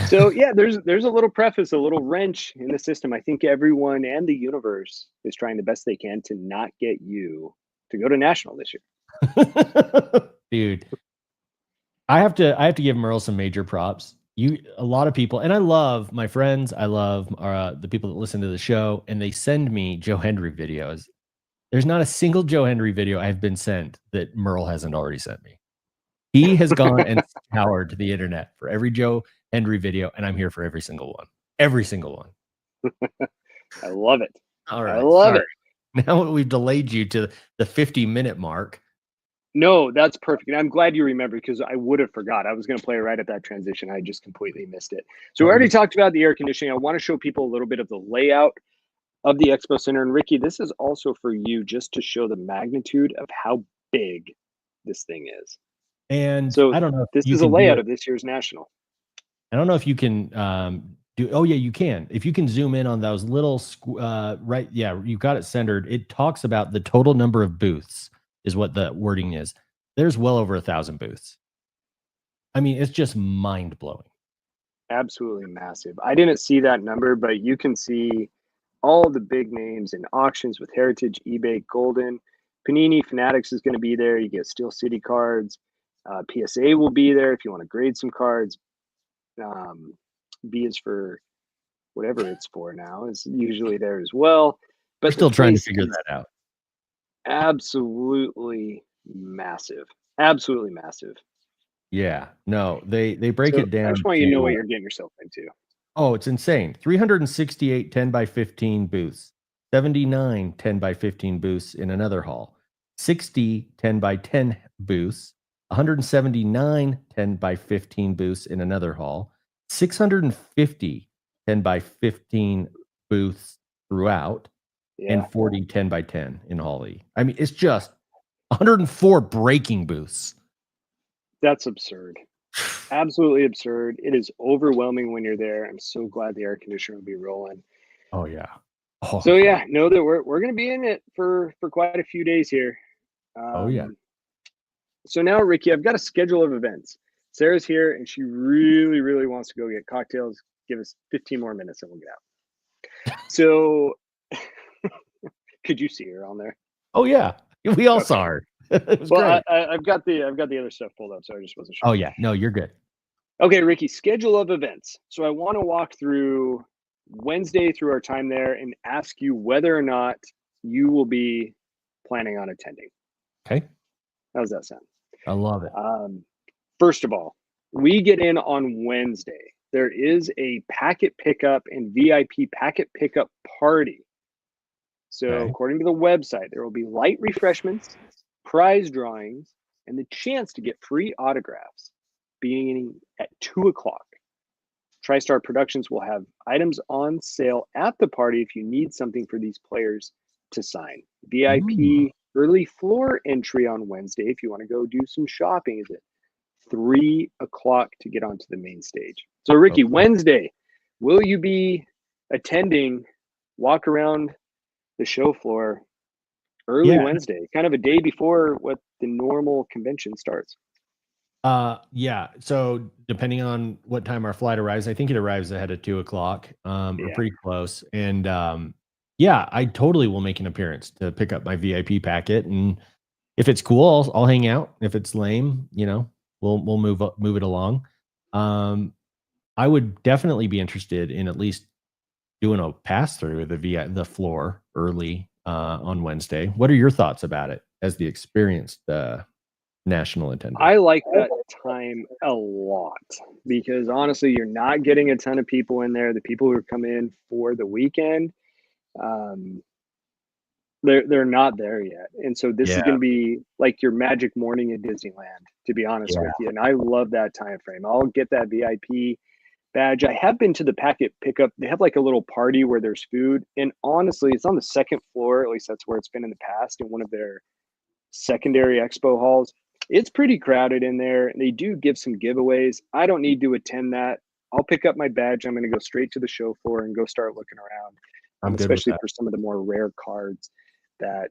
So yeah, there's a little preface, a little wrench in the system. I think everyone and the universe is trying the best they can to not get you to go to national this year. Dude, I have to give Merle some major props. A lot of people, and I love my friends, I love the people that listen to the show, and they send me Joe Hendry videos. There's not a single Joe Hendry video I've been sent that Merle hasn't already sent me. He has gone and scoured the internet for every Joe Hendry video, and I'm here for every single one. Every single one. I love it. All right. I love it. Now we've delayed you to the 50-minute mark. No, that's perfect. And I'm glad you remembered, because I would have forgot. I was going to play right at that transition. I just completely missed it. So we already talked about the air conditioning. I want to show people a little bit of the layout of the Expo Center. And Ricky, this is also for you, just to show the magnitude of how big this thing is. And so I don't know if this is a layout of this year's national. I don't know if you can do. Oh yeah, you can. If you can zoom in on those little right, yeah, you got it centered. It talks about the total number of booths is what the wording is. There's well over 1,000 booths. I mean, it's just mind blowing. Absolutely massive. I didn't see that number, but you can see all the big names in auctions with Heritage, eBay, Golden, Panini, Fanatics is going to be there. You get Steel City cards. PSA will be there if you want to grade some cards. B is for whatever it's for now, is usually there as well. But we're still trying to figure that out. Absolutely massive. Absolutely massive. Yeah. No, they break it down. I just want you to know what you're getting yourself into. Oh, it's insane. 368 10 by 15 booths, 79 10 by 15 booths in another hall, 60 10 by 10 booths, 179 10 by 15 booths in another hall, 650 10 by 15 booths throughout, Yeah, and 40 10 by 10 in Hall E. I mean, it's just 104 breaking booths. that's absurd. Absolutely absurd. It is overwhelming when you're there. I'm so glad the air conditioner will be rolling. Oh, yeah. Oh, So yeah, know that we're going to be in it for quite a few days here. Oh, yeah. So now, Ricky, I've got a schedule of events. Sarah's here, and she really, really wants to go get cocktails. Give us 15 more minutes, and we'll get out. So, could you see her on there? Oh, yeah. We all saw her. It was great. I've got the other stuff pulled up, so I just wasn't sure. Oh, yeah. No, you're good. Okay, Ricky, schedule of events. So I want to walk through Wednesday through our time there and ask you whether or not you will be planning on attending. Okay. How's that sound? I love it. First of all, we get in on Wednesday. There is a packet pickup and VIP packet pickup party. So Okay. according to the website, there will be light refreshments, prize drawings, and the chance to get free autographs beginning at 2:00. TriStar Productions will have items on sale at the party if you need something for these players to sign. VIP early floor entry on Wednesday if you want to go do some shopping is at 3:00 to get onto the main stage. So Ricky, Wednesday, will you be attending walk around the show floor early Wednesday, kind of a day before what the normal convention starts? Yeah. So depending on what time our flight arrives, I think it arrives ahead of 2:00. We're pretty close. And yeah, I totally will make an appearance to pick up my VIP packet. And if it's cool, I'll hang out. If it's lame, we'll move it along. I would definitely be interested in at least doing a pass through the floor early on Wednesday. What are your thoughts about it as the experienced national attendant? I like that time a lot because honestly, you're not getting a ton of people in there. The people who come in for the weekend, they're not there yet, and so this is going to be like your magic morning at Disneyland, to be honest with you. And I love that time frame. I'll get that VIP badge. I have been to the packet pickup. They have like a little party where there's food, and honestly, it's on the second floor. At least that's where it's been in the past in one of their secondary expo halls. It's pretty crowded in there, and they do give some giveaways. I don't need to attend that. I'll pick up my badge. I'm going to go straight to the show floor and go start looking around, especially for some of the more rare cards that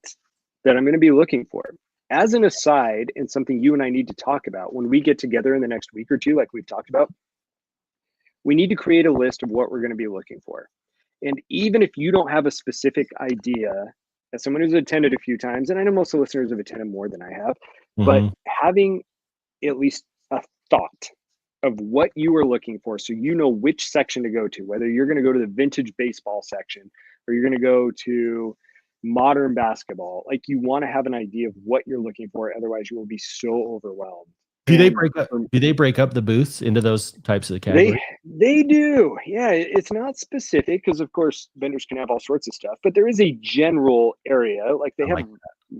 I'm going to be looking for. As an aside, and something you and I need to talk about when we get together in the next week or two, like we've talked about, we need to create a list of what we're going to be looking for. And even if you don't have a specific idea, as someone who's attended a few times, and I know most of the listeners have attended more than I have, but having at least a thought of what you are looking for so you know which section to go to, whether you're going to go to the vintage baseball section or you're going to go to modern basketball, like you want to have an idea of what you're looking for. Otherwise, you will be so overwhelmed. Do they break up the booths into those types of categories? They do. Yeah, it's not specific because of course vendors can have all sorts of stuff, but there is a general area. Like they have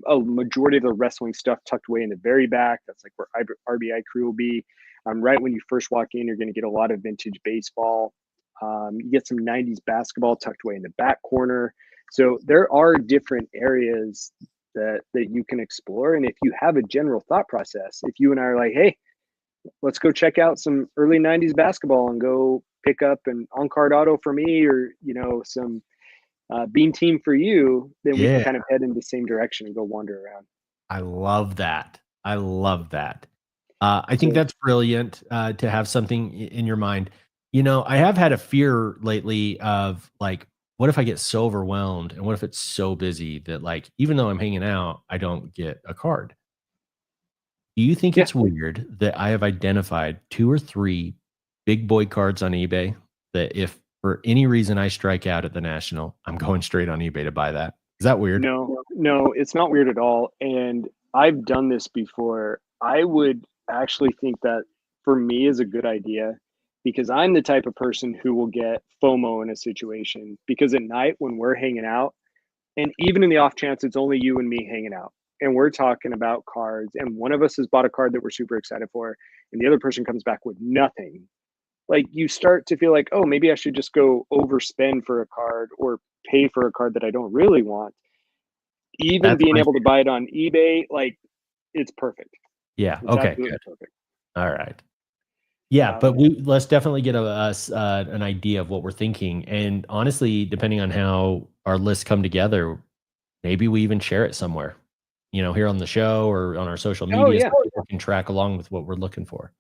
a majority of the wrestling stuff tucked away in the very back. That's like where RBI crew will be. Right when you first walk in, you're going to get a lot of vintage baseball. You get some 90s basketball tucked away in the back corner. So there are different areas that you can explore. And if you have a general thought process, if you and I are like, hey, let's go check out some early 90s basketball and go pick up an on-card auto for me or, some Bean Team for you, then we can kind of head in the same direction and go wander around. I love that. I think that's brilliant to have something in your mind. I have had a fear lately of like, what if I get so overwhelmed and what if it's so busy that like, even though I'm hanging out, I don't get a card? Do you think it's weird that I have identified 2 or 3 big boy cards on eBay that if for any reason I strike out at the National, I'm going straight on eBay to buy that? Is that weird? No, it's not weird at all. And I've done this before. I would actually think that for me is a good idea because I'm the type of person who will get FOMO in a situation, because at night when we're hanging out, and even in the off chance it's only you and me hanging out, and we're talking about cards, and one of us has bought a card that we're super excited for, and the other person comes back with nothing, like you start to feel like, oh, maybe I should just go overspend for a card or pay for a card that I don't really want. Even That's being my able to buy it on eBay, like it's perfect. Yeah. It's Okay. absolutely Good. perfect. All right. Yeah, but let's definitely get an idea of what we're thinking. And honestly, depending on how our lists come together, maybe we even share it somewhere, here on the show or on our social Oh media, yeah, so people can track along with what we're looking for.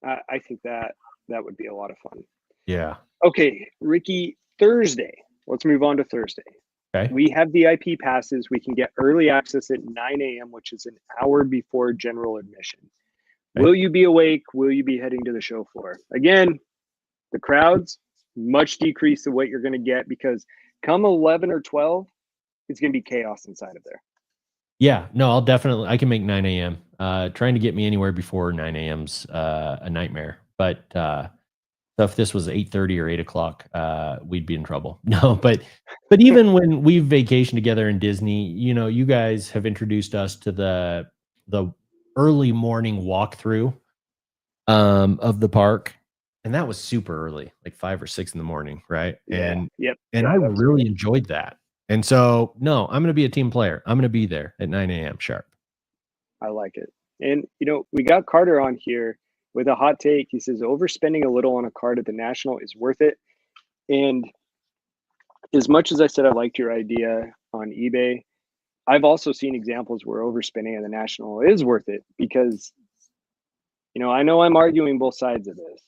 I think that would be a lot of fun. Yeah. Okay, Ricky, Thursday. Let's move on to Thursday. Okay. We have VIP passes. We can get early access at 9 a.m., which is an hour before general admission. Okay. Will you be awake? Will you be heading to the show floor? Again, the crowds much decrease of what you're going to get, because come 11 or 12, it's going to be chaos inside of there. Yeah, no, I can make 9 a.m. Trying to get me anywhere before 9 a.m.'s a nightmare. But so if this was 8:30 or 8 o'clock, we'd be in trouble. No, but even when we've vacationed together in Disney, you guys have introduced us to the early morning walkthrough of the park, and that was super early, like 5 or 6 in the morning, right? Yeah. And Yep. and Yeah, I that was really great. enjoyed that. And so, no, I'm going to be a team player. I'm going to be there at 9 a.m. sharp. I like it. And we got Carter on here with a hot take. He says overspending a little on a card at the National is worth it. And as much as I said I liked your idea on eBay, I've also seen examples where overspending at the National is worth it, because I know I'm arguing both sides of this.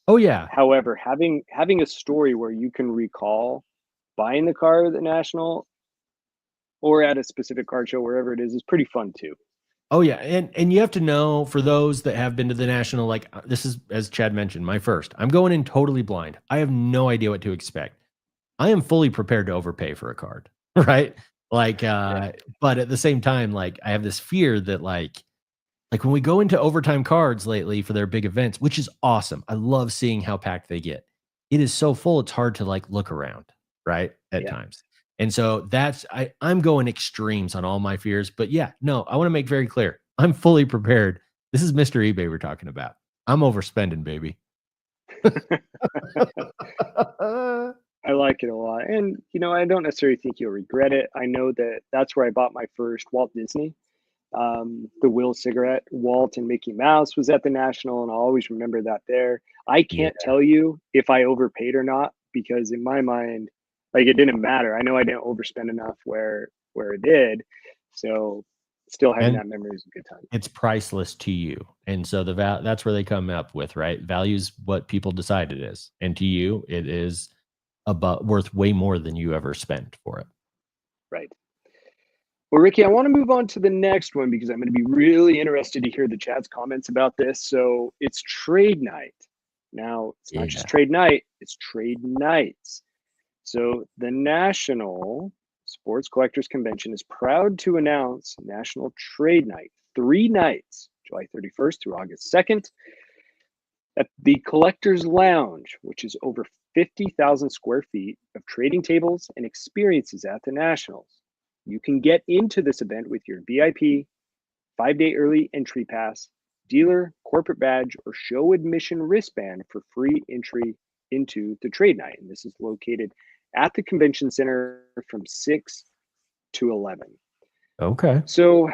Oh yeah. However, having a story where you can recall buying the card at the National or at a specific card show, wherever it is pretty fun too. Oh yeah, and you have to know, for those that have been to the National, like this is, as Chad mentioned, my first. I'm going in totally blind. I have no idea what to expect. I am fully prepared to overpay for a card, right? Like, but at the same time, like I have this fear that like when we go into overtime cards lately for their big events, which is awesome. I love seeing how packed they get. It is so full, it's hard to like look around, right? At Yeah. times. And so I'm going extremes on all my fears. But yeah, no, I want to make very clear. I'm fully prepared. This is Mr. eBay we're talking about. I'm overspending, baby. I like it a lot. And, I don't necessarily think you'll regret it. I know that that's where I bought my first Walt Disney. The Will cigarette, Walt and Mickey Mouse was at the National, and I'll always remember that there. I can't tell you if I overpaid or not, because in my mind, like, it didn't matter. I know I didn't overspend enough where it did. So still having that memory is a good time. It's priceless to you. And so that's where they come up with, right? Value's what people decide it is. And to you, it is worth way more than you ever spent for it. Right. Well, Ricky, I want to move on to the next one, because I'm going to be really interested to hear the chat's comments about this. So it's trade night. Now, it's not just trade night, it's trade nights. So the National Sports Collectors Convention is proud to announce National Trade Night, 3 nights, July 31st through August 2nd, at the Collectors Lounge, which is over 50,000 square feet of trading tables and experiences at the Nationals. You can get into this event with your VIP, 5-day early entry pass, dealer, corporate badge, or show admission wristband for free entry into the trade night. And this is located at the convention center from 6 to 11. Okay. So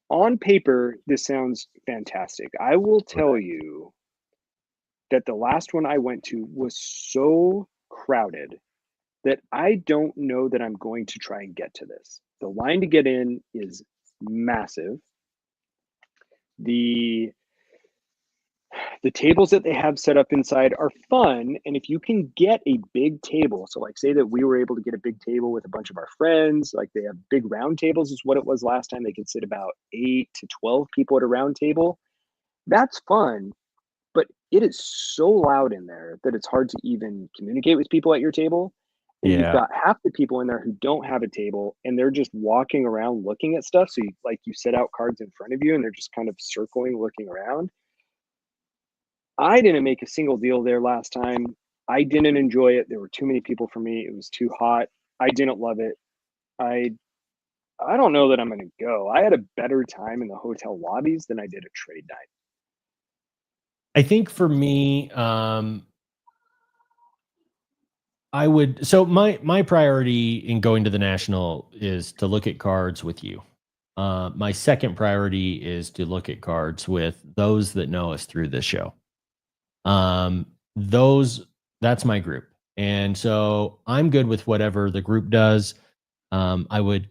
on paper, this sounds fantastic. I will tell you that the last one I went to was so crowded that I don't know that I'm going to try and get to this. The line to get in is massive. The tables that they have set up inside are fun, and if you can get a big table, so like say that we were able to get a big table with a bunch of our friends, like they have big round tables is what it was last time. They could sit about 8 to 12 people at a round table. That's fun, but it is so loud in there that it's hard to even communicate with people at your table. And you've got half the people in there who don't have a table, and they're just walking around looking at stuff. So you set out cards in front of you, and they're just kind of circling, looking around. I didn't make a single deal there last time. I didn't enjoy it. There were too many people for me. It was too hot. I didn't love it. I I don't know that I'm going to go. I had a better time in the hotel lobbies than I did a trade night. I think for me, I would. So my priority in going to the national is to look at cards with you. My second priority is to look at cards with those that know us through this show. Those that's my group, and so I'm good with whatever the group does. I would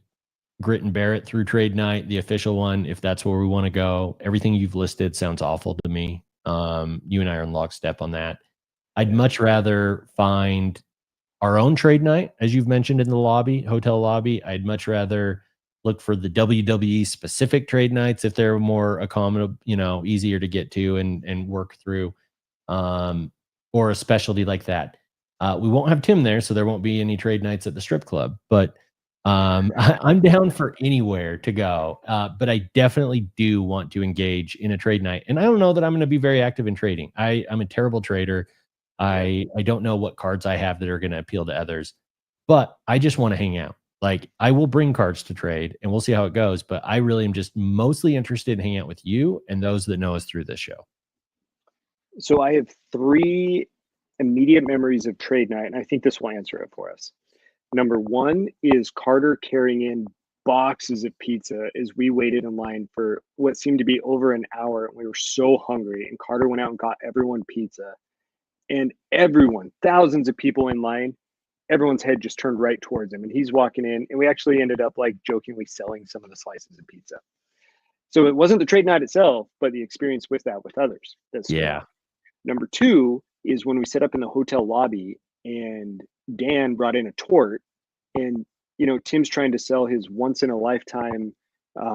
grit and bear it through trade night, the official one, if that's where we want to go. Everything you've listed sounds awful to me. You and I are in lockstep on that. I'd much rather find our own trade night, as you've mentioned in the lobby, hotel lobby. I'd much rather look for the WWE specific trade nights if they're more accommodable, easier to get to and work through, or a specialty like that. We won't have Tim there, so there won't be any trade nights at the strip club, but I'm down for anywhere to go, but I definitely do want to engage in a trade night. And I don't know that I'm going to be very active in trading. I'm a terrible trader. I don't know what cards I have that are going to appeal to others, but I just want to hang out. Like, I will bring cards to trade and we'll see how it goes. But I really am just mostly interested in hanging out with you and those that know us through this show. So I have 3 immediate memories of trade night, and I think this will answer it for us. Number 1 is Carter carrying in boxes of pizza as we waited in line for what seemed to be over an hour. We were so hungry, and Carter went out and got everyone pizza. And everyone, thousands of people in line, everyone's head just turned right towards him. And he's walking in, and we actually ended up like jokingly selling some of the slices of pizza. So it wasn't the trade night itself, but the experience with that with others. That's Yeah. Number 2 is when we set up in the hotel lobby and Dan brought in a tort, and Tim's trying to sell his once in a lifetime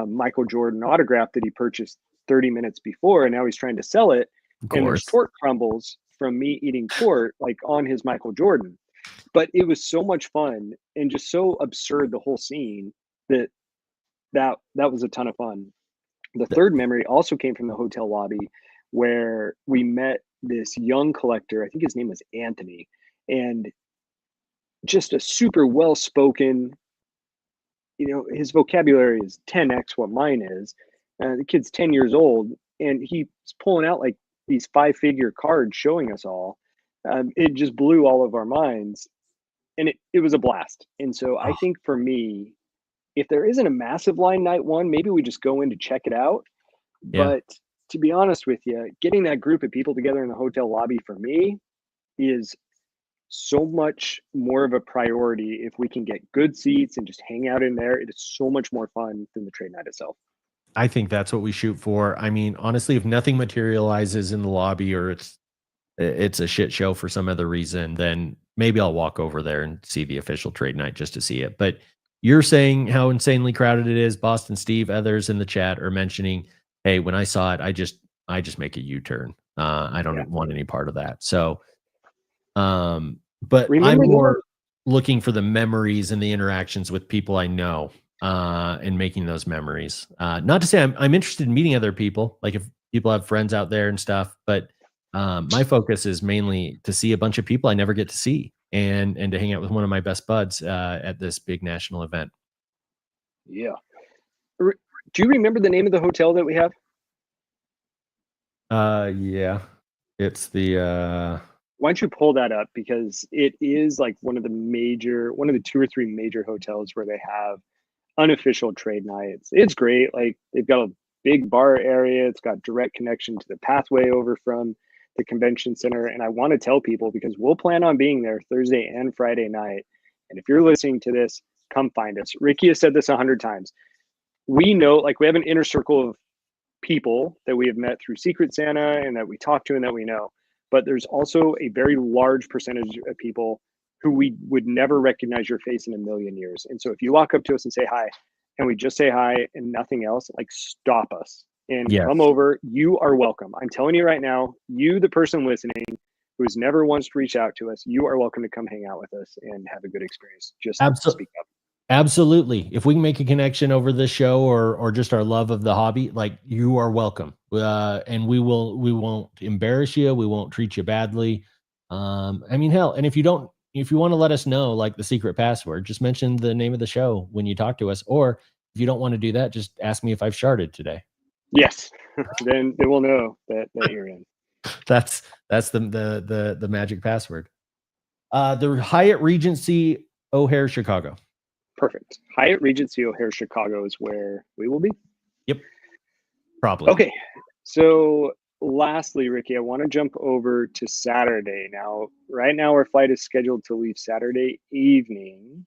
Michael Jordan autograph that he purchased 30 minutes before, and now he's trying to sell it. Of And there's course. tort crumbles from me eating tort like on his Michael Jordan. But it was so much fun and just so absurd, the whole scene, that was a ton of fun. The third memory also came from the hotel lobby where we met this young collector. I think his name was Anthony, and just a super well-spoken, his vocabulary is 10x what mine is. The kid's 10 years old, and he's pulling out like these 5-figure cards showing us all. It just blew all of our minds, and it was a blast. And so I think for me, if there isn't a massive line night one, maybe we just go in to check it out. Yeah. But to be honest with you, getting that group of people together in the hotel lobby for me is so much more of a priority. If we can get good seats and just hang out in there, it is so much more fun than the trade night itself. I think that's what we shoot for. I mean, honestly, if nothing materializes in the lobby or it's a shit show for some other reason, then maybe I'll walk over there and see the official trade night just to see it. But you're saying how insanely crowded it is. Boston Steve, others in the chat are mentioning, hey, when I saw it, I just make a U-turn. I don't want any part of that. So, but Remember I'm more looking for the memories and the interactions with people I know, and making those memories. Not to say I'm interested in meeting other people, like if people have friends out there and stuff, but my focus is mainly to see a bunch of people I never get to see and to hang out with one of my best buds at this big national event. Yeah. Do you remember the name of the hotel that we have? Yeah, it's the Why don't you pull that up, because it is like one of the 2 or 3 major hotels where they have unofficial trade nights. It's great. Like, they've got a big bar area. It's got direct connection to the pathway over from the convention center. And I want to tell people, because we'll plan on being there Thursday and Friday night. And if you're listening to this, come find us. Ricky has said this 100 times. We know, like, we have an inner circle of people that we have met through Secret Santa and that we talk to and that we know. But there's also a very large percentage of people who we would never recognize your face in a million years. And so if you walk up to us and say hi, and we just say hi and nothing else, like, stop us and come over. You are welcome. I'm telling you right now, you, the person listening, who's never once reached out to us, you are welcome to come hang out with us and have a good experience. Just speak up. Absolutely. If we can make a connection over this show or just our love of the hobby, like, you are welcome. And we won't embarrass you. We won't treat you badly. I mean, hell, and if you want to let us know, like, the secret password, just mention the name of the show when you talk to us. Or if you don't want to do that, just ask me if I've sharded today. Yes. Then they will know that you're in. That's the magic password. The Hyatt Regency O'Hare, Chicago. Perfect. Hyatt Regency O'Hare Chicago is where we will be. Yep. Probably. Okay. So lastly, Ricky, I want to jump over to Saturday. Now, right now our flight is scheduled to leave Saturday evening.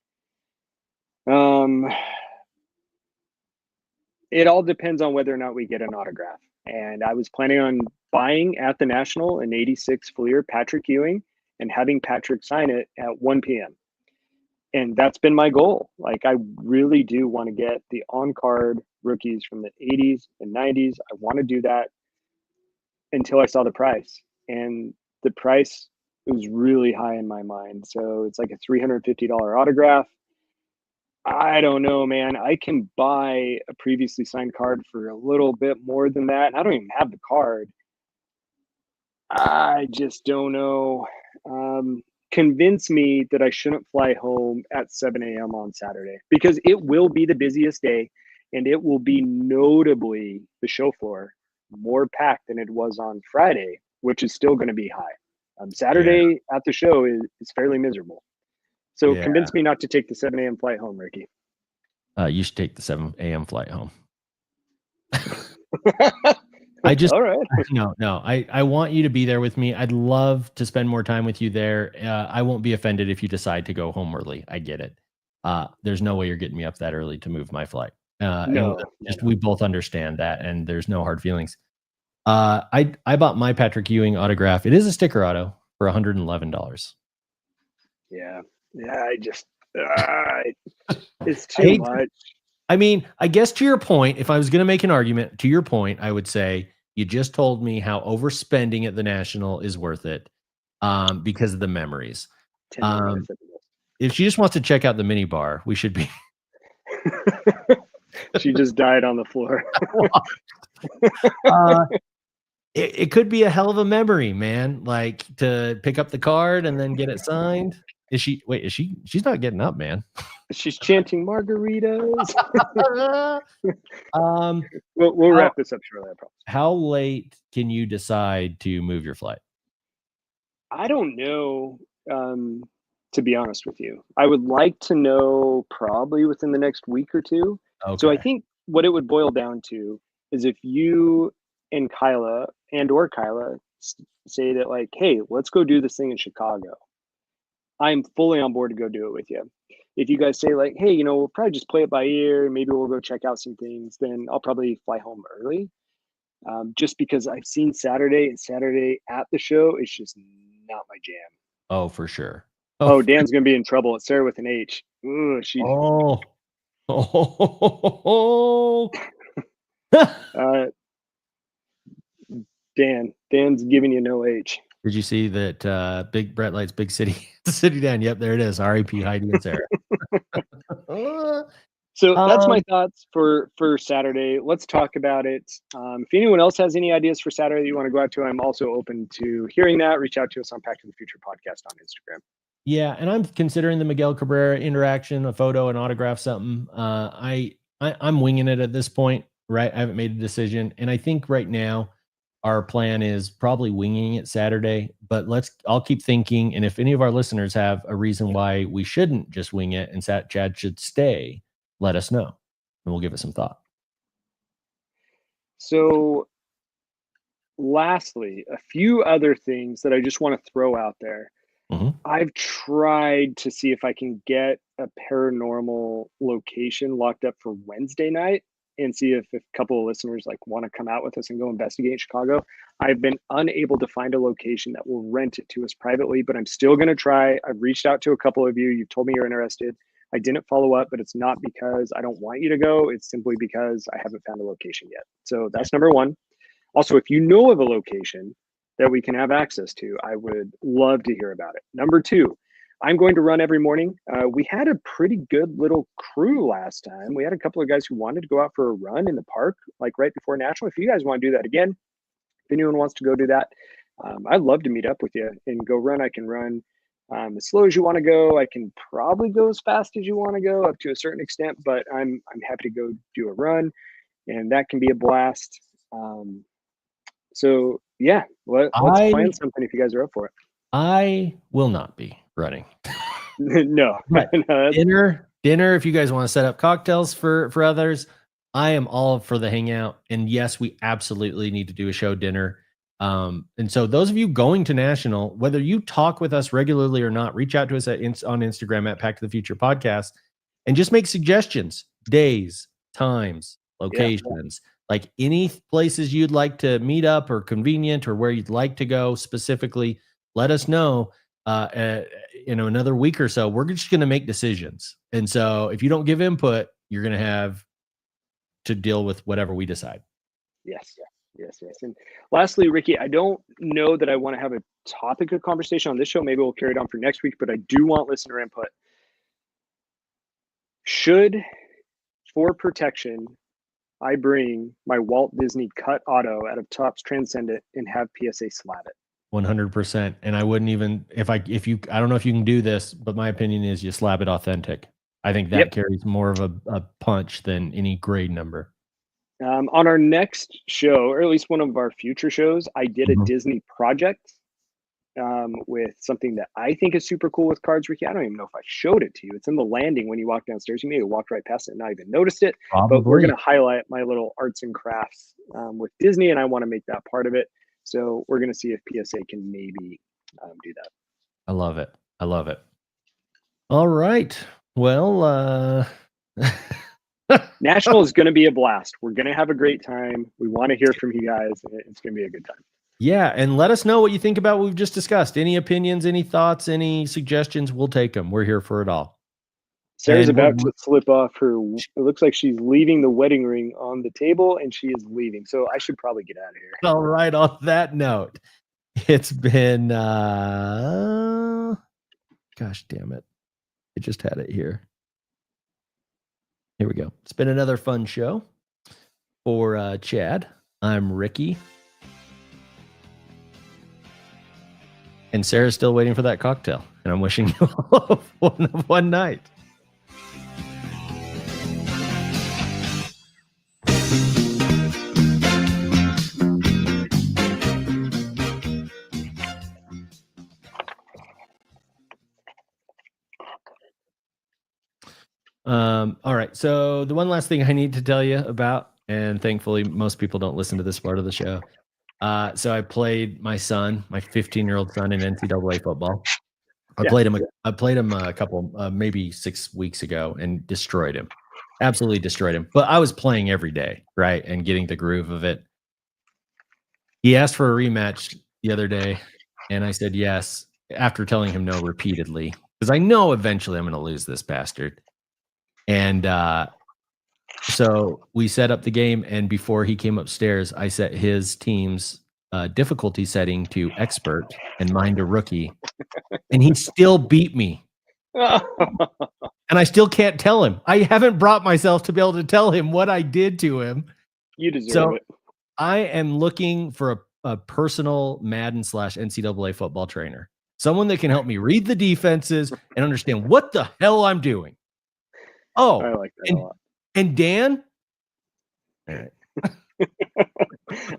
It all depends on whether or not we get an autograph. And I was planning on buying at the National an 86 Fleer Patrick Ewing and having Patrick sign it at 1 p.m. And that's been my goal. Like, I really do want to get the on-card rookies from the 80s and 90s. I want to do that until I saw the price. And the price was really high in my mind. So it's like a $350 autograph. I don't know, man. I can buy a previously signed card for a little bit more than that. And I don't even have the card. I just don't know. Convince me that I shouldn't fly home at 7 a.m. on Saturday, because it will be the busiest day, and it will be notably, the show floor, more packed than it was on Friday, which is still going to be high. Saturday at the show is fairly miserable. So convince me not to take the 7 a.m. flight home, Ricky. You should take the 7 a.m. flight home. I just, all right. No. I want you to be there with me. I'd love to spend more time with you there. I won't be offended if you decide to go home early. I get it. There's no way you're getting me up that early to move my flight. No. We both understand that, and there's no hard feelings. I bought my Patrick Ewing autograph. It is a sticker auto for $111. Yeah. I just, it's too much. I mean, I guess to your point, if I was going to make an argument, to your point, I would say you just told me how overspending at the National is worth it, because of the memories. If she just wants to check out the mini bar, we should be. She just died on the floor. It could be a hell of a memory, man. Like, to pick up the card and then get it signed. She's not getting up, man. She's chanting margaritas. We'll wrap this up shortly, I promise. How late can you decide to move your flight? I don't know, to be honest with you. I would like to know probably within the next week or two. Okay. So I think what it would boil down to is if you and Kyla say that, like, hey, let's go do this thing in Chicago, I'm fully on board to go do it with you. If you guys say, like, hey, we'll probably just play it by ear, maybe we'll go check out some things, then I'll probably fly home early. Just because I've seen Saturday at the show, it's just not my jam. Oh, for sure. Oh, Dan's going to be in trouble. It's Sarah with an H. Ooh, Dan's giving you no H. Did you see that Big Brett Light's Big City Dan? Yep, there it is. R.I.P. Heidi and Sarah. So that's my thoughts for Saturday. Let's talk about it. If anyone else has any ideas for Saturday that you want to go out to, I'm also open to hearing that. Reach out to us on Pack to the Future Podcast on Instagram. Yeah, and I'm considering the Miguel Cabrera interaction, a photo, an autograph, something. I'm winging it at this point, right? I haven't made a decision, and I think right now our plan is probably winging it Saturday. But I'll keep thinking, and if any of our listeners have a reason why we shouldn't just wing it and Chad should stay, let us know, and we'll give it some thought. So, lastly, a few other things that I just want to throw out there. Mm-hmm. I've tried to see if I can get a paranormal location locked up for Wednesday night and see if a couple of listeners want to come out with us and go investigate in Chicago. I've been unable to find a location that will rent it to us privately, but I'm still going to try. I've reached out to a couple of you. You've told me you're interested. I didn't follow up, but it's not because I don't want you to go. It's simply because I haven't found a location yet. So that's number one. Also, if you know of a location that we can have access to, I would love to hear about it. Number two, I'm going to run every morning. We had a pretty good little crew last time. We had a couple of guys who wanted to go out for a run in the park, like right before National. If you guys want to do that again, if anyone wants to go do that, I'd love to meet up with you and go run. I can run as slow as you want to go. I can probably go as fast as you want to go up to a certain extent, but I'm happy to go do a run, and that can be a blast. So yeah, let's plan something if you guys are up for it. I will not be running. No, but dinner. If you guys want to set up cocktails for others, I am all for the hangout. And yes, we absolutely need to do a show dinner. And so those of you going to National, whether you talk with us regularly or not, reach out to us on Instagram at Pack to the Future Podcast and just make suggestions, days, times, locations, like any places you'd like to meet up or convenient or where you'd like to go specifically. Let us know. Another week or so, we're just going to make decisions. And so if you don't give input, you're going to have to deal with whatever we decide. Yes. And lastly, Ricky, I don't know that I want to have a topic of conversation on this show. Maybe we'll carry it on for next week, but I do want listener input. Should, for protection, I bring my Walt Disney cut auto out of Topps Transcendent and have PSA slab it? 100%. And I wouldn't even, I don't know if you can do this, but my opinion is you slab it authentic. I think that carries more of a punch than any grade number. On our next show, or at least one of our future shows, I did a Disney project with something that I think is super cool with cards, Ricky. I don't even know if I showed it to you. It's in the landing when you walk downstairs. You may have walked right past it and not even noticed it. Probably. But we're going to highlight my little arts and crafts with Disney, and I want to make that part of it. So we're going to see if PSA can maybe do that. I love it. All right. Well, National is going to be a blast. We're going to have a great time. We want to hear from you guys. It's going to be a good time. Yeah. And let us know what you think about what we've just discussed. Any opinions, any thoughts, any suggestions, we'll take them. We're here for it all. Sarah's about to slip off her. It looks like she's leaving the wedding ring on the table, and she is leaving. So I should probably get out of here. All right. On that note, it's been, gosh damn it. I just had it here. Here we go. It's been another fun show for Chad. I'm Ricky. And Sarah's still waiting for that cocktail. And I'm wishing you all one night. All right. So the one last thing I need to tell you about, and thankfully most people don't listen to this part of the show. So I played my 15-year-old son in NCAA football. I played him a couple, maybe 6 weeks ago and destroyed him. Absolutely destroyed him. But I was playing every day, right? And getting the groove of it. He asked for a rematch the other day, and I said yes, after telling him no repeatedly, because I know eventually I'm going to lose this bastard. And so we set up the game, and before he came upstairs, I set his team's difficulty setting to expert and mine to rookie, and he still beat me. And I still can't tell him. I haven't brought myself to be able to tell him what I did to him. You deserve it. I am looking for a personal Madden / NCAA football trainer, someone that can help me read the defenses and understand what the hell I'm doing. Oh, I like that a lot. And Dan? All right.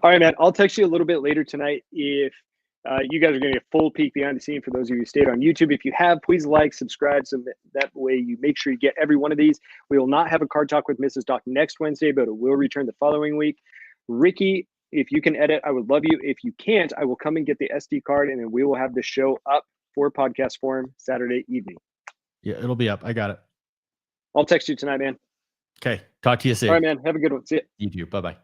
All right, man. I'll text you a little bit later tonight if you guys are going to get a full peek behind the scene. For those of you who stayed on YouTube, if you have, please like, subscribe, so that way you make sure you get every one of these. We will not have a card talk with Mrs. Doc next Wednesday, but it will return the following week. Ricky, if you can edit, I would love you. If you can't, I will come and get the SD card, and then we will have the show up for podcast form Saturday evening. Yeah, it'll be up. I got it. I'll text you tonight, man. Okay. Talk to you soon. All right, man. Have a good one. See ya. You too. Bye-bye.